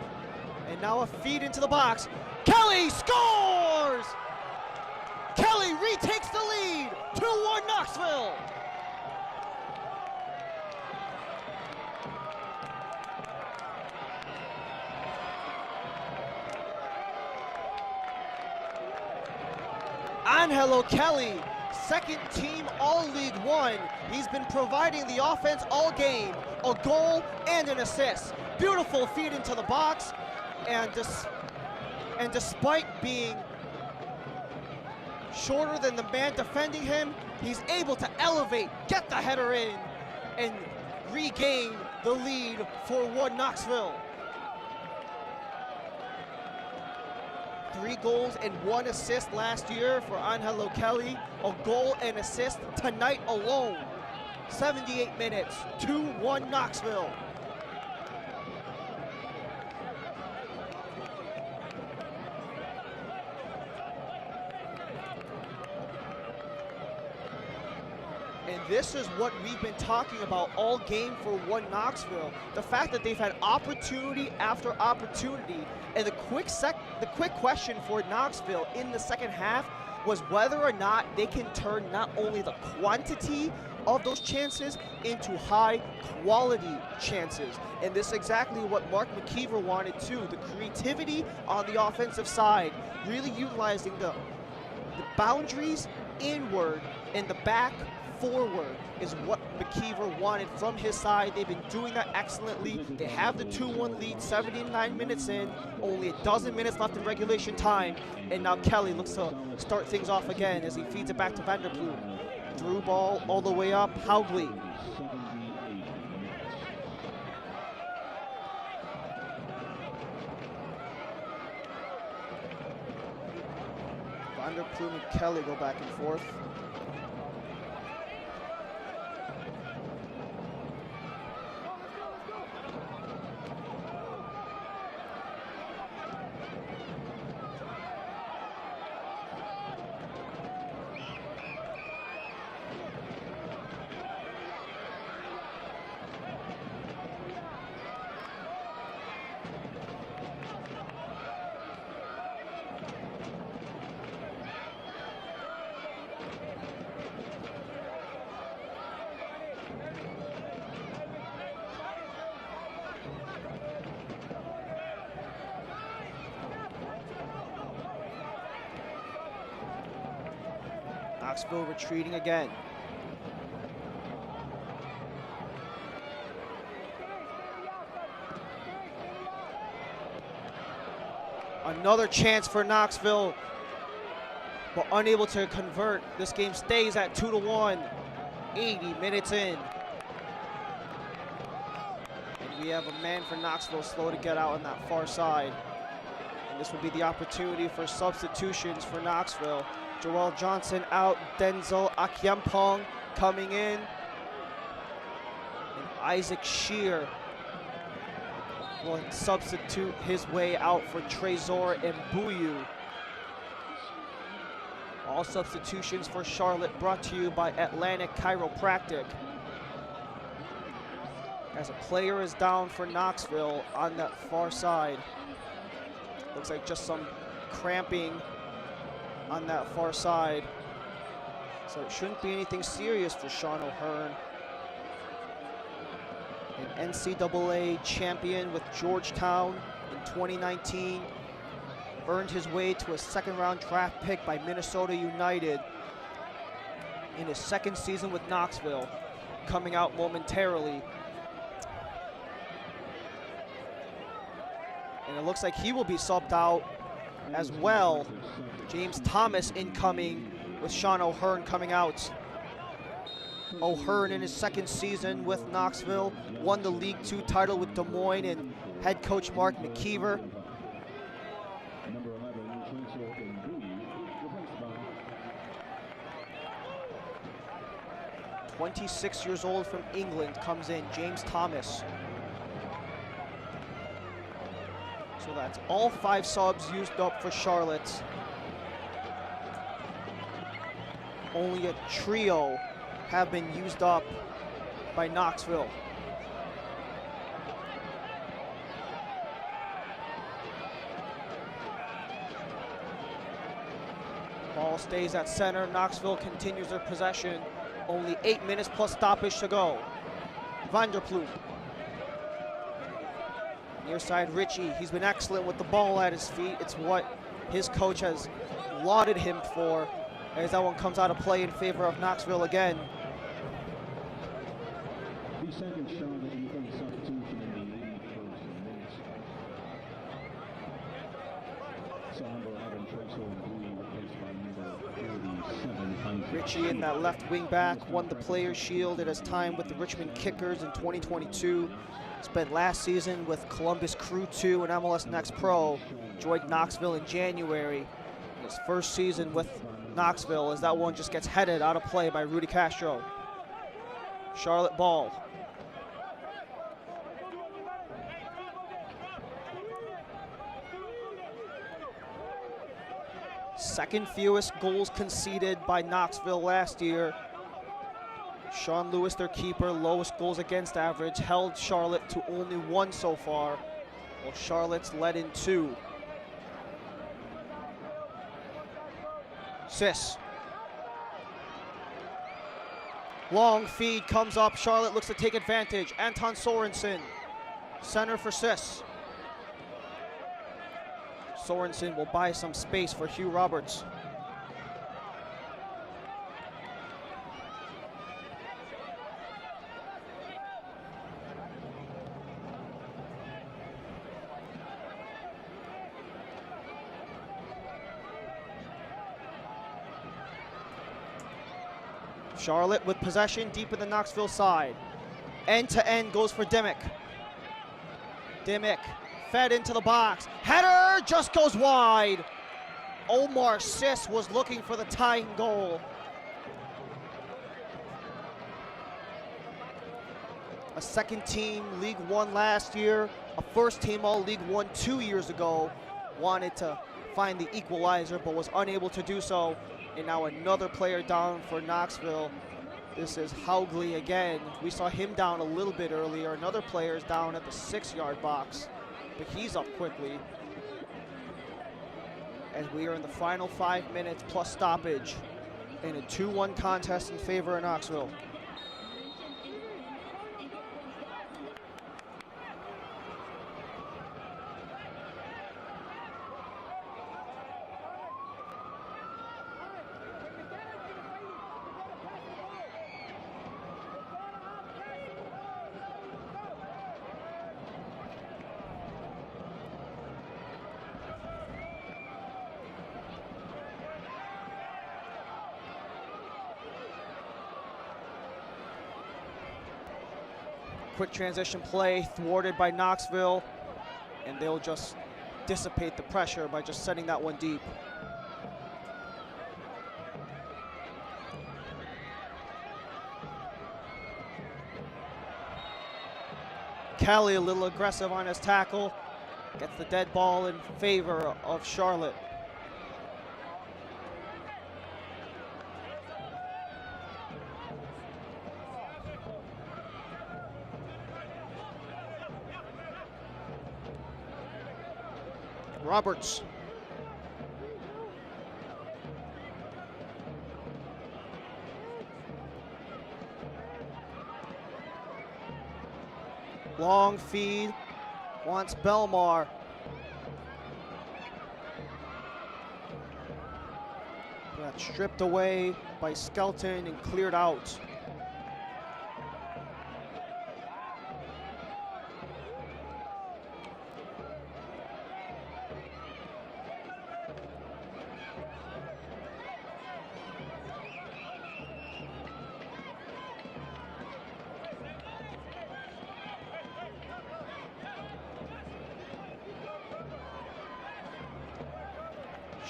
and now a feed into the box. Kelly scores! Kelly retakes the lead, 2-1 Knoxville. Angelo Kelly, 2nd team All-League One. He's been providing the offense all game, a goal and an assist. Beautiful feed into the box, and despite being shorter than the man defending him, he's able to elevate, get the header in, and regain the lead for One Knoxville. 3 goals and 1 assist last year for Angelo Kelly. A goal and assist tonight alone. 78 minutes, 2-1 Knoxville. And this is what we've been talking about all game for One Knoxville. The fact that they've had opportunity after opportunity. And the quick question for Knoxville in the second half was whether or not they can turn not only the quantity of those chances into high quality chances. And this is exactly what Mark McKeever wanted too. The creativity on the offensive side, really utilizing the boundaries inward and the back forward is what McKeever wanted from his side. They've been doing that excellently. They have the 2-1 lead, 79 minutes in, only a dozen minutes left in regulation time, and now Kelly looks to start things off again as he feeds it back to Vanderploeg. Through ball all the way up, Haugley. Vanderploeg and Kelly go back and forth. Knoxville retreating again. Another chance for Knoxville, but unable to convert. This game stays at 2-1, 80 minutes in. And we have a man for Knoxville slow to get out on that far side. And this would be the opportunity for substitutions for Knoxville. Joel Johnson out, Denzel Akyampong coming in. And Isaac Shear will substitute his way out for Trezor Mbuyu. All substitutions for Charlotte brought to you by Atlantic Chiropractic. As a player is down for Knoxville on that far side. Looks like just some cramping on that far side. So it shouldn't be anything serious for Sean O'Hearn. An NCAA champion with Georgetown in 2019. Earned his way to a second-round draft pick by Minnesota United in his second season with Knoxville, coming out momentarily. And it looks like he will be subbed out as well. James Thomas incoming with Sean O'Hearn coming out. O'Hearn in his second season with Knoxville won the League II title with Des Moines and head coach Mark McKeever. 26 years old from England comes in, James Thomas. So that's all 5 subs used up for Charlotte. Only a trio have been used up by Knoxville. Ball stays at center. Knoxville continues their possession. Only 8 minutes plus stoppage to go. Vanderploeg. Near side Richie. He's been excellent with the ball at his feet. It's what his coach has lauded him for, as that one comes out of play in favor of Knoxville again. The second shot that you think substitution in the 81st minute. So number 11, Trezor Mbuyu, replaced by number 37. Richie in that left wing back won the Players' Shield at his time with the Richmond Kickers in 2022. Spent last season with Columbus Crew 2 and MLS Next Pro. Joined Knoxville in January. His first season with Knoxville as that one just gets headed out of play by Rudy Castro. Charlotte ball. Second fewest goals conceded by Knoxville last year. Sean Lewis, their keeper, lowest goals against average, held Charlotte to only 1 so far, while Charlotte's led in 2. Sis. Long feed comes up. Charlotte looks to take advantage. Anton Sorensen, center for Sis. Sorensen will buy some space for Hugh Roberts. Charlotte with possession deep in the Knoxville side. End-to-end goes for Dimmick. Dimmick fed into the box. Header just goes wide. Omar Sis was looking for the tying goal. A second team League One last year, a first team all League One 2 years ago. Wanted to find the equalizer but was unable to do so. And now another player down for Knoxville. This is Haugley again. We saw him down a little bit earlier. Another player is down at the 6-yard box, but he's up quickly. As we are in the final 5 minutes plus stoppage in a 2-1 contest in favor of Knoxville. quick transition play thwarted by Knoxville, and they'll just dissipate the pressure by just setting that one deep. Kelly a little aggressive on his tackle, gets the dead ball in favor of Charlotte. Roberts. Long feed, wants Belmar. Got stripped away by Skelton and cleared out.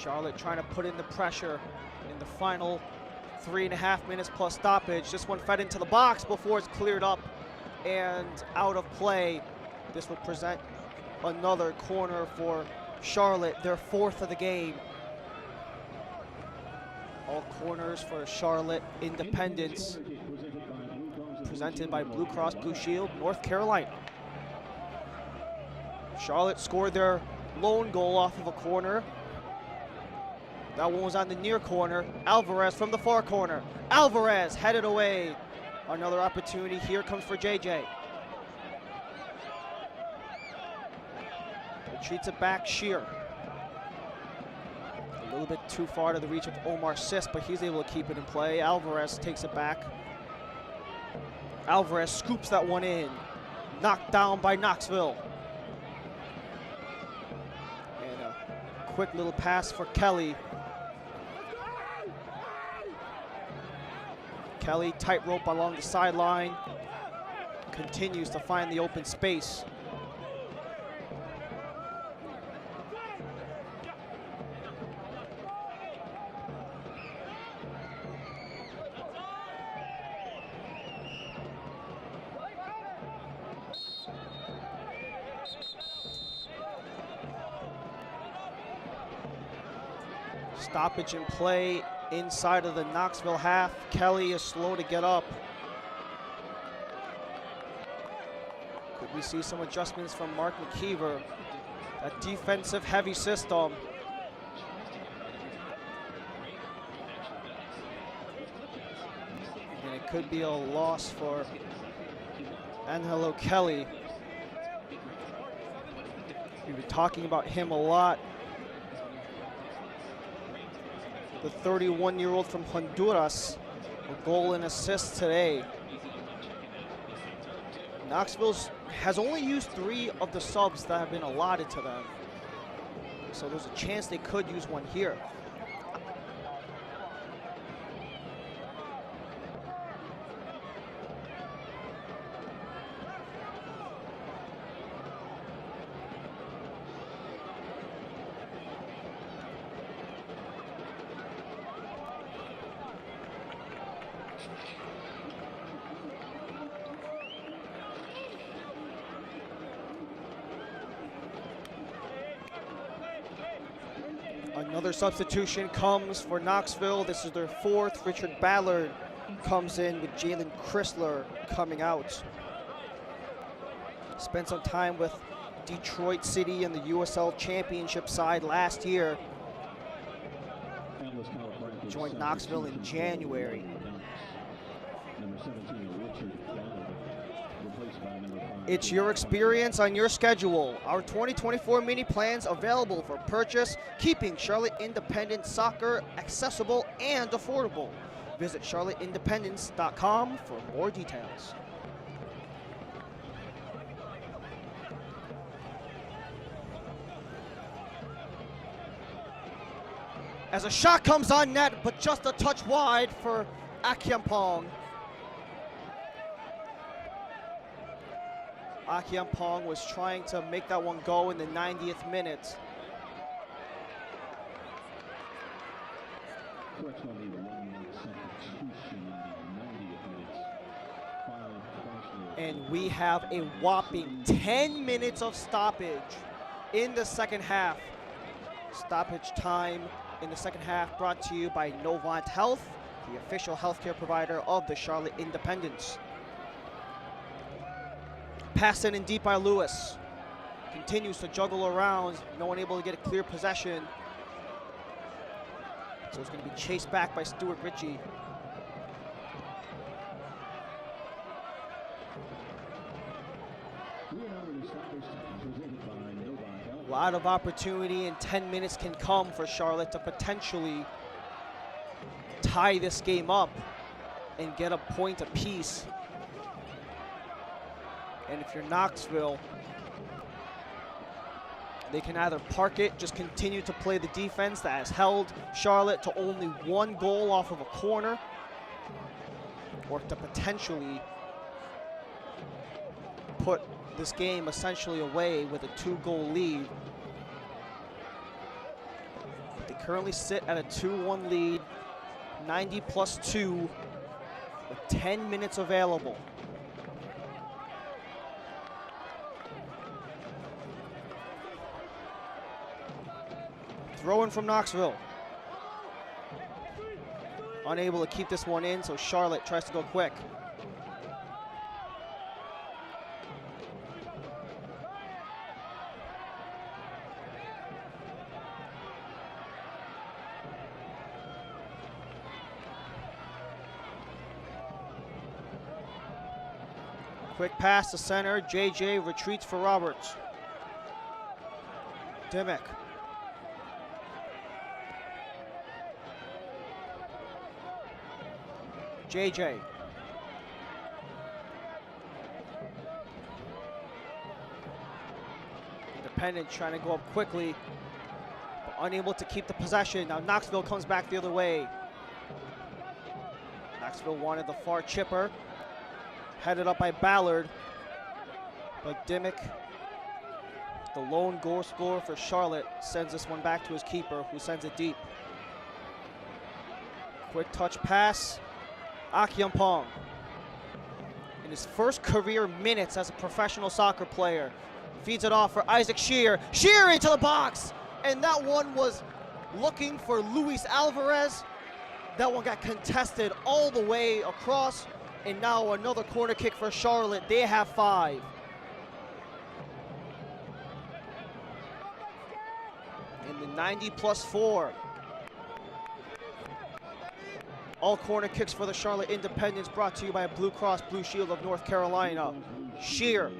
Charlotte trying to put in the pressure in the final 3.5 minutes plus stoppage. This one fed into the box before it's cleared up and out of play. This will present another corner for Charlotte, their 4th of the game. All corners for Charlotte Independence, presented by Blue Cross Blue Shield, North Carolina. Charlotte scored their lone goal off of a corner. That one was on the near corner. Alvarez from the far corner. Alvarez headed away. Another opportunity here comes for JJ. Retreats it back, Shear. A little bit too far to the reach of Omar Sis, but he's able to keep it in play. Alvarez takes it back. Alvarez scoops that one in. Knocked down by Knoxville. And a quick little pass for Kelly. Kelly, tightrope along the sideline, continues to find the open space. Stoppage in play inside of the Knoxville half. Kelly is slow to get up. Could we see some adjustments from Mark McKeever? That defensive heavy system. And it could be a loss for Angelo Kelly. We've been talking about him a lot. The 31-year-old from Honduras, a goal and assist today. Knoxville has only used 3 of the subs that have been allotted to them. So there's a chance they could use one here. Another substitution comes for Knoxville. This is their 4th. Richard Ballard comes in with Jalen Chrysler coming out. Spent some time with Detroit City and the USL Championship side last year. Joined Knoxville in January. It's your experience on your schedule. Our 2024 mini plans available for purchase, keeping Charlotte Independent soccer accessible and affordable. Visit charlotteindependence.com for more details. As a shot comes on net, but just a touch wide for Akyempong. Pong was trying to make that one go in the 90th minute. Correction on the 1-minute substitution in the 90th minute. 5 personal. And we have a whopping 10 minutes of stoppage in the second half. Stoppage time in the second half brought to you by Novant Health, the official healthcare provider of the Charlotte Independents. Pass in and deep by Lewis. Continues to juggle around, no one able to get a clear possession. So it's going to be chased back by Stuart Ritchie. A lot of opportunity in 10 minutes can come for Charlotte to potentially tie this game up and get a point apiece. And if you're Knoxville, they can either park it, just continue to play the defense that has held Charlotte to only 1 goal off of a corner, or to potentially put this game essentially away with a 2-goal lead. But they currently sit at a 2-1 lead, 90 plus 2, with 10 minutes available. Throw in from Knoxville. Unable to keep this one in, so Charlotte tries to go quick. Quick pass to center. JJ retreats for Roberts. Dimmick. JJ. Independent trying to go up quickly, but unable to keep the possession. Now Knoxville comes back the other way. Knoxville wanted the far chipper, headed up by Ballard, but Dimmick, the lone goal scorer for Charlotte, sends this one back to his keeper, who sends it deep. Quick touch pass. Pong, in his first career minutes as a professional soccer player, feeds it off for Isaac Shear. Shear into the box, and that one was looking for Luis Alvarez. That one got contested all the way across, and now another corner kick for Charlotte. They have 5. In the 90 plus 4. All corner kicks for the Charlotte Independents brought to you by Blue Cross Blue Shield of North Carolina. Shear.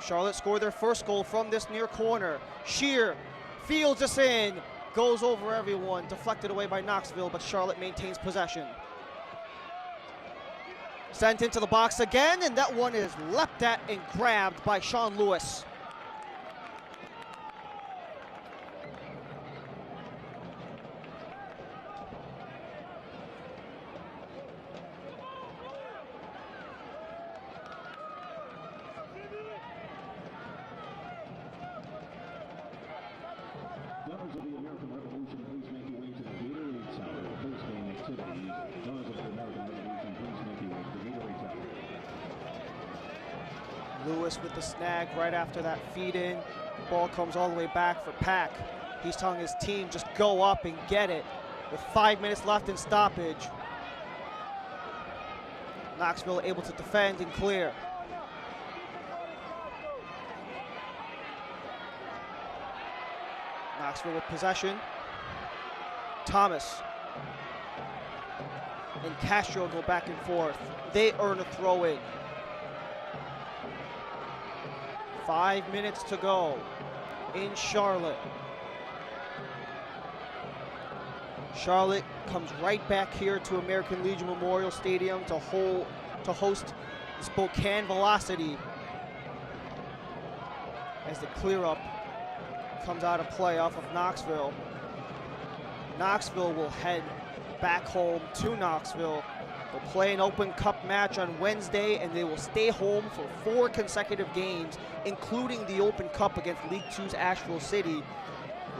Charlotte scored their first goal from this near corner. Shear fields this in, goes over everyone, deflected away by Knoxville, but Charlotte maintains possession. Sent into the box again, and that one is leapt at and grabbed by Sean Lewis. Members of the American Revolution, please make your way to the Gatorade Tower for post-game activities. Members of the American Revolution, please make your way to the Gatorade Tower. Lewis with the snag right after that feed-in. Ball comes all the way back for Pack. He's telling his team just go up and get it. With 5 minutes left in stoppage. Knoxville able to defend and clear. Knoxville with possession. Thomas and Castro go back and forth. They earn a throw-in. 5 minutes to go in Charlotte. Charlotte comes right back here to American Legion Memorial Stadium to host Spokane Velocity as the clear-up comes out of play off of Knoxville. Knoxville will head back home to Knoxville. They'll play an Open Cup match on Wednesday, and they will stay home for 4 consecutive games, including the Open Cup against League Two's Asheville City.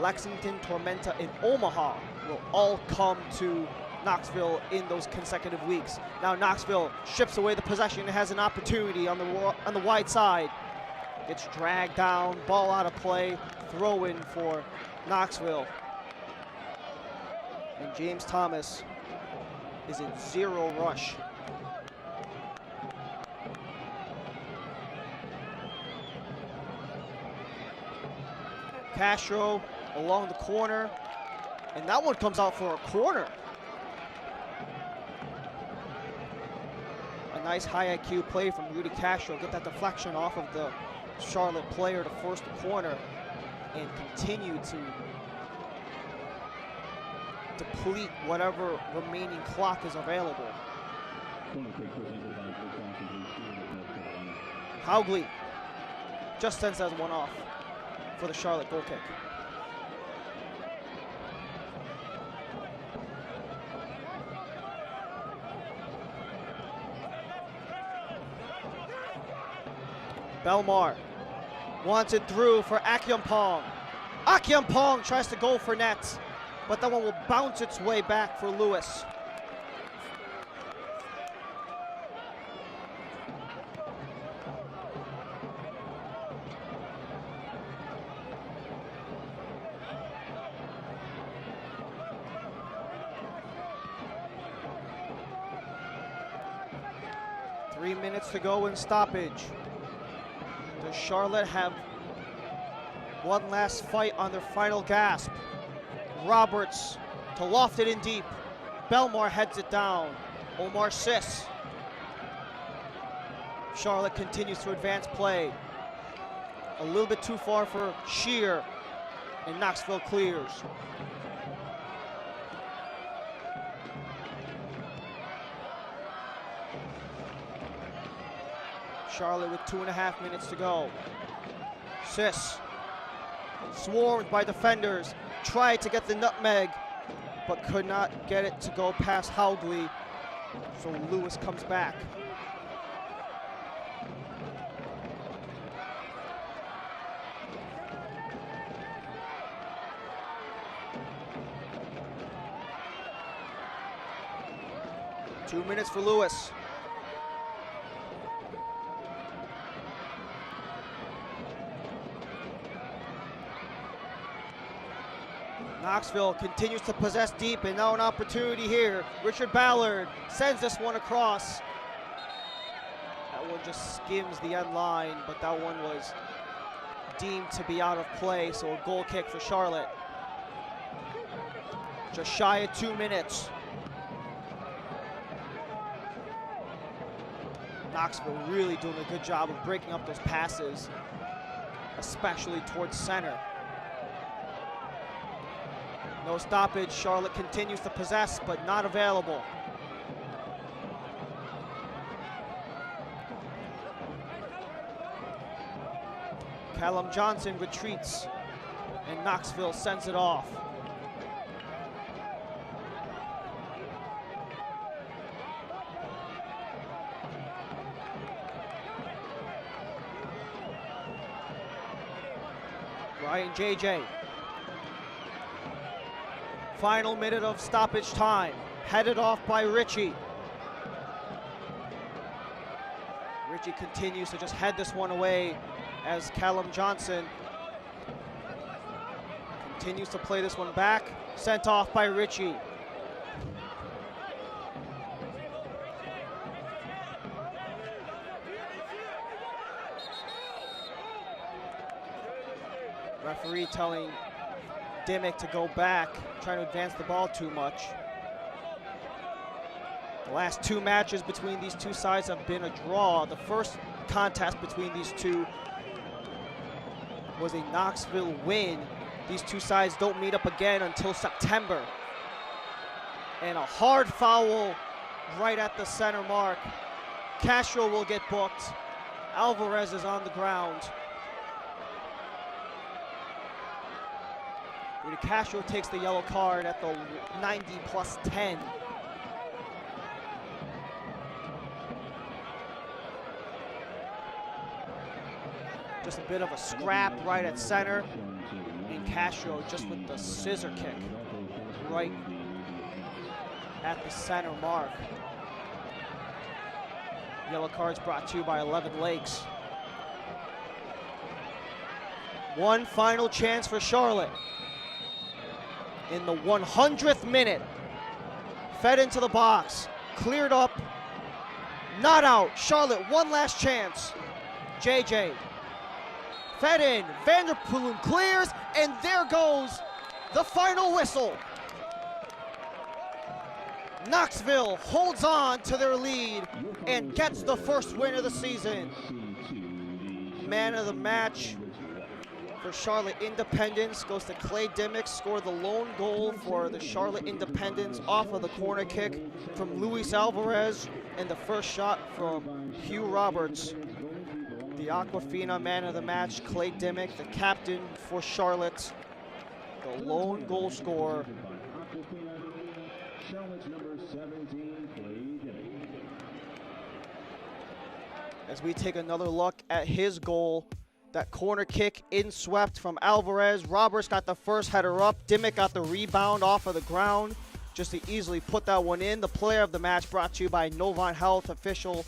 Lexington, Tormenta, and Omaha will all come to Knoxville in those consecutive weeks. Now Knoxville ships away the possession and has an opportunity on the wide side. Gets dragged down, ball out of play, throw in for Knoxville. And James Thomas is in zero rush. Castro along the corner, and that one comes out for a corner. A nice high IQ play from Rudy Castro. Get that deflection off of the Charlotte player to force the corner and continue to deplete whatever remaining clock is available. Haugley just sends that one off for the Charlotte goal kick. Belmar wants it through for Akyumpong. Akyumpong tries to go for net, but that one will bounce its way back for Lewis. Three minutes to go in stoppage. Does Charlotte have one last fight on their final gasp? Roberts to loft it in deep. Belmar heads it down. Omar Sis. Charlotte continues to advance play. A little bit too far for Shear, and Knoxville clears. Charlotte with 2.5 minutes to go. Sis, swarmed by defenders, tried to get the nutmeg, but could not get it to go past Haugley, so Lewis comes back. Two minutes for Lewis. Knoxville continues to possess deep, and now an opportunity here. Richard Ballard sends this one across. That one just skims the end line, but that one was deemed to be out of play, so a goal kick for Charlotte. Just shy of 2 minutes. Knoxville really doing a good job of breaking up those passes, especially towards center. No stoppage. Charlotte continues to possess, but not available. Callum Johnson retreats, and Knoxville sends it off. Ryan JJ. Final minute of stoppage time, headed off by Ritchie. Ritchie continues to just head this one away as Callum Johnson continues to play this one back. Sent off by Ritchie. Referee telling Dimmick to go back, trying to advance the ball too much. The last 2 matches between these two sides have been a draw. The first contest between these two was a Knoxville win. These two sides don't meet up again until September. And a hard foul right at the center mark. Castro will get booked. Alvarez is on the ground. Rudy Castro takes the yellow card at the 90+10. Just a bit of a scrap right at center. And Castro just with the scissor kick right at the center mark. Yellow cards brought to you by 11 Lakes. One final chance for Charlotte. In the 100th minute, fed into the box, cleared up, not out. Charlotte, one last chance. JJ, fed in, Vanderpool clears, and there goes the final whistle. Knoxville holds on to their lead and gets the first win of the season. Man of the match for Charlotte Independence goes to Clay Dimmick, scored the lone goal for the Charlotte Independence off of the corner kick from Luis Alvarez, and the first shot from Hugh Roberts. The Aquafina man of the match, Clay Dimmick, the captain for Charlotte, the lone goal scorer. As we take another look at his goal, that corner kick inswept from Alvarez. Roberts got the first header up. Dimmick got the rebound off of the ground just to easily put that one in. The player of the match brought to you by Novant Health, official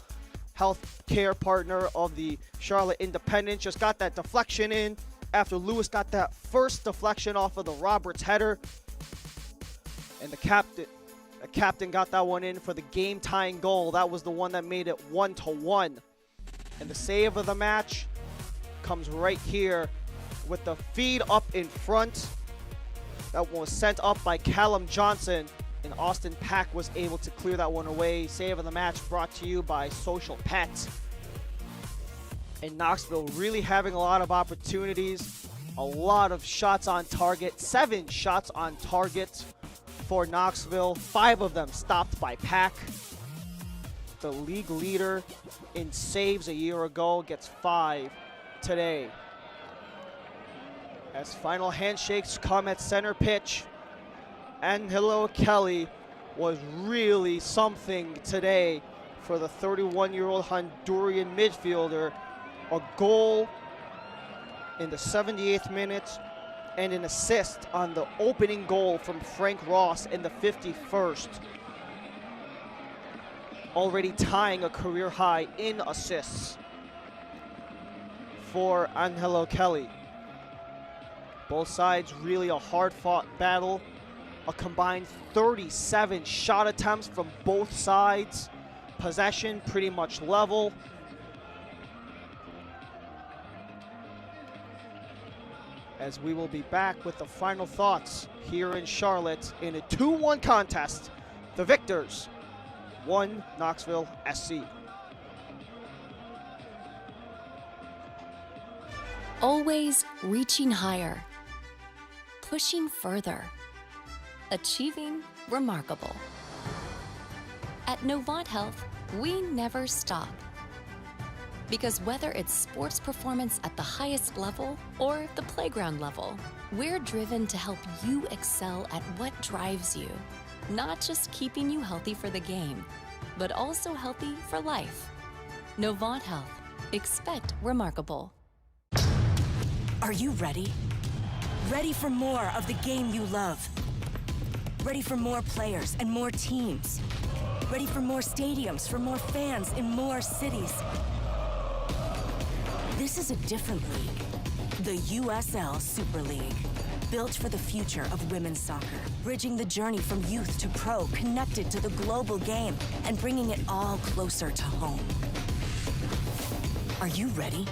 health care partner of the Charlotte Independence. Just got that deflection in after Lewis got that first deflection off of the Roberts header. And the captain got that one in for the game-tying goal. That was the one that made it 1-1. And the save of the match comes right here with the feed up in front. That one was sent up by Callum Johnson, and Austin Pack was able to clear that one away. Save of the match brought to you by Social Pets. And Knoxville really having a lot of opportunities, a lot of shots on target, 7 shots on target for Knoxville, 5 of them stopped by Pack. The league leader in saves a year ago gets 5 today. As final handshakes come at center pitch, Angelo Kelly was really something today for the 31-year-old Honduran midfielder. A goal in the 78th minute and an assist on the opening goal from Frank Ross in the 51st. Already tying a career high in assists for Angelo Kelly. Both sides really a hard-fought battle. A combined 37 shot attempts from both sides. Possession pretty much level. As we will be back with the final thoughts here in Charlotte in a 2-1 contest. The victors, One Knoxville SC. Always reaching higher, pushing further, achieving remarkable. At Novant Health, we never stop. Because whether it's sports performance at the highest level or the playground level, we're driven to help you excel at what drives you. Not just keeping you healthy for the game, but also healthy for life. Novant Health. Expect remarkable. Are you ready? Ready for more of the game you love? Ready for more players and more teams? Ready for more stadiums, for more fans in more cities? This is a different league. The USL Super League. Built for the future of women's soccer. Bridging the journey from youth to pro, connected to the global game, and bringing it all closer to home. Are you ready?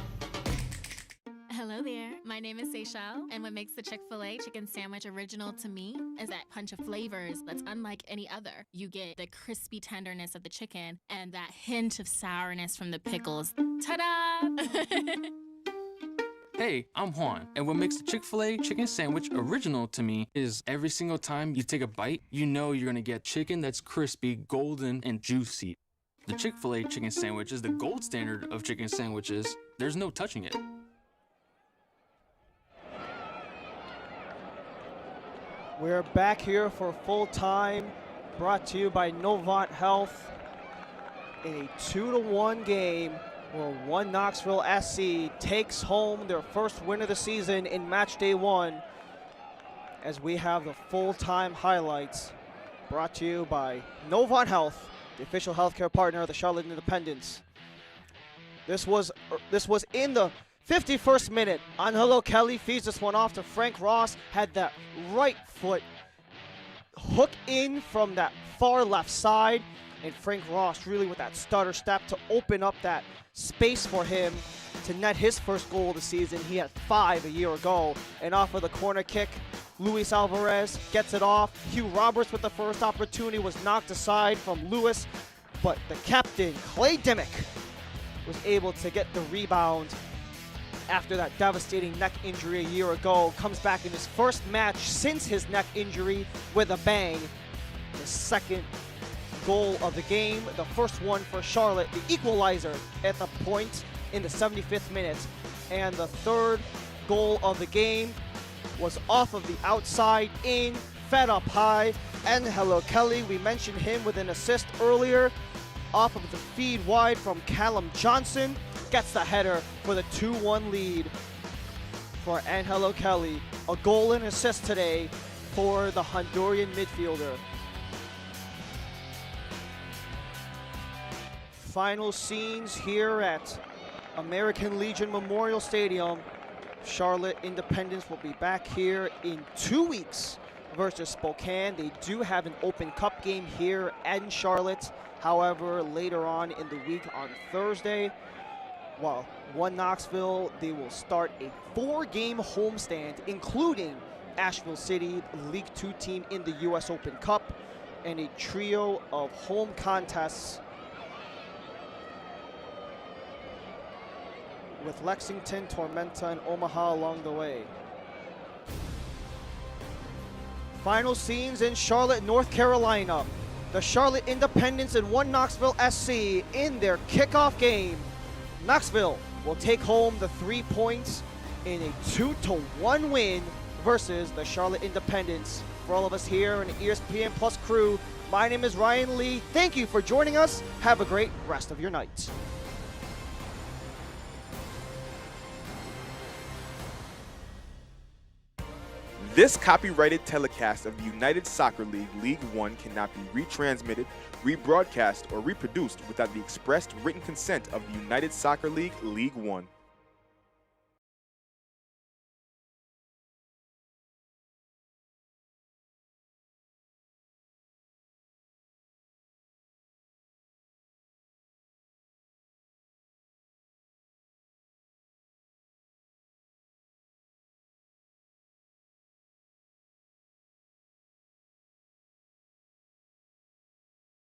Hello there, my name is Seychelle, and what makes the Chick-fil-A chicken sandwich original to me is that punch of flavors that's unlike any other. You get the crispy tenderness of the chicken and that hint of sourness from the pickles. Ta-da! Hey, I'm Juan, and what makes the Chick-fil-A chicken sandwich original to me is every single time you take a bite, you know you're gonna get chicken that's crispy, golden, and juicy. The Chick-fil-A chicken sandwich is the gold standard of chicken sandwiches. There's no touching it. We're back here for full time, brought to you by Novant Health in a 2-1 game where One Knoxville SC takes home their first win of the season in match day 1, as we have the full-time highlights brought to you by Novant Health, the official healthcare partner of the Charlotte Independents. This was in the 51st minute. Angelo Kelly feeds this one off to Frank Ross, had that right foot hook in from that far left side, and Frank Ross really with that stutter step to open up that space for him to net his first goal of the season. He had 5 a year ago, and off of the corner kick, Luis Alvarez gets it off. Hugh Roberts with the first opportunity was knocked aside from Luis, but the captain, Clay Dimmick, was able to get the rebound after that devastating neck injury a year ago. Comes back in his first match since his neck injury with a bang. The second goal of the game, the first one for Charlotte, the equalizer at the point in the 75th minute. And the third goal of the game was off of the outside in, fed up high. Angelo Kelly, we mentioned him with an assist earlier, off of the feed wide from Callum Johnson, gets the header for the 2-1 lead for Angelo Kelly. A goal and assist today for the Honduran midfielder. Final scenes here at American Legion Memorial Stadium. Charlotte Independents will be back here in 2 weeks versus Spokane. They do have an Open Cup game here in Charlotte. However, later on in the week on Thursday, while One Knoxville, they will start a 4-game homestand, including Asheville City, League 2 team in the U.S. Open Cup, and a trio of home contests with Lexington, Tormenta, and Omaha along the way. Final scenes in Charlotte, North Carolina. The Charlotte Independents and One Knoxville SC in their kickoff game. Knoxville will take home the 3 points in a 2-1 win versus the Charlotte Independents. For all of us here in the ESPN Plus crew, my name is Ryan Lee. Thank you for joining us. Have a great rest of your night. This copyrighted telecast of the United Soccer League League One cannot be retransmitted, rebroadcast, or reproduced without the expressed written consent of the United Soccer League League One.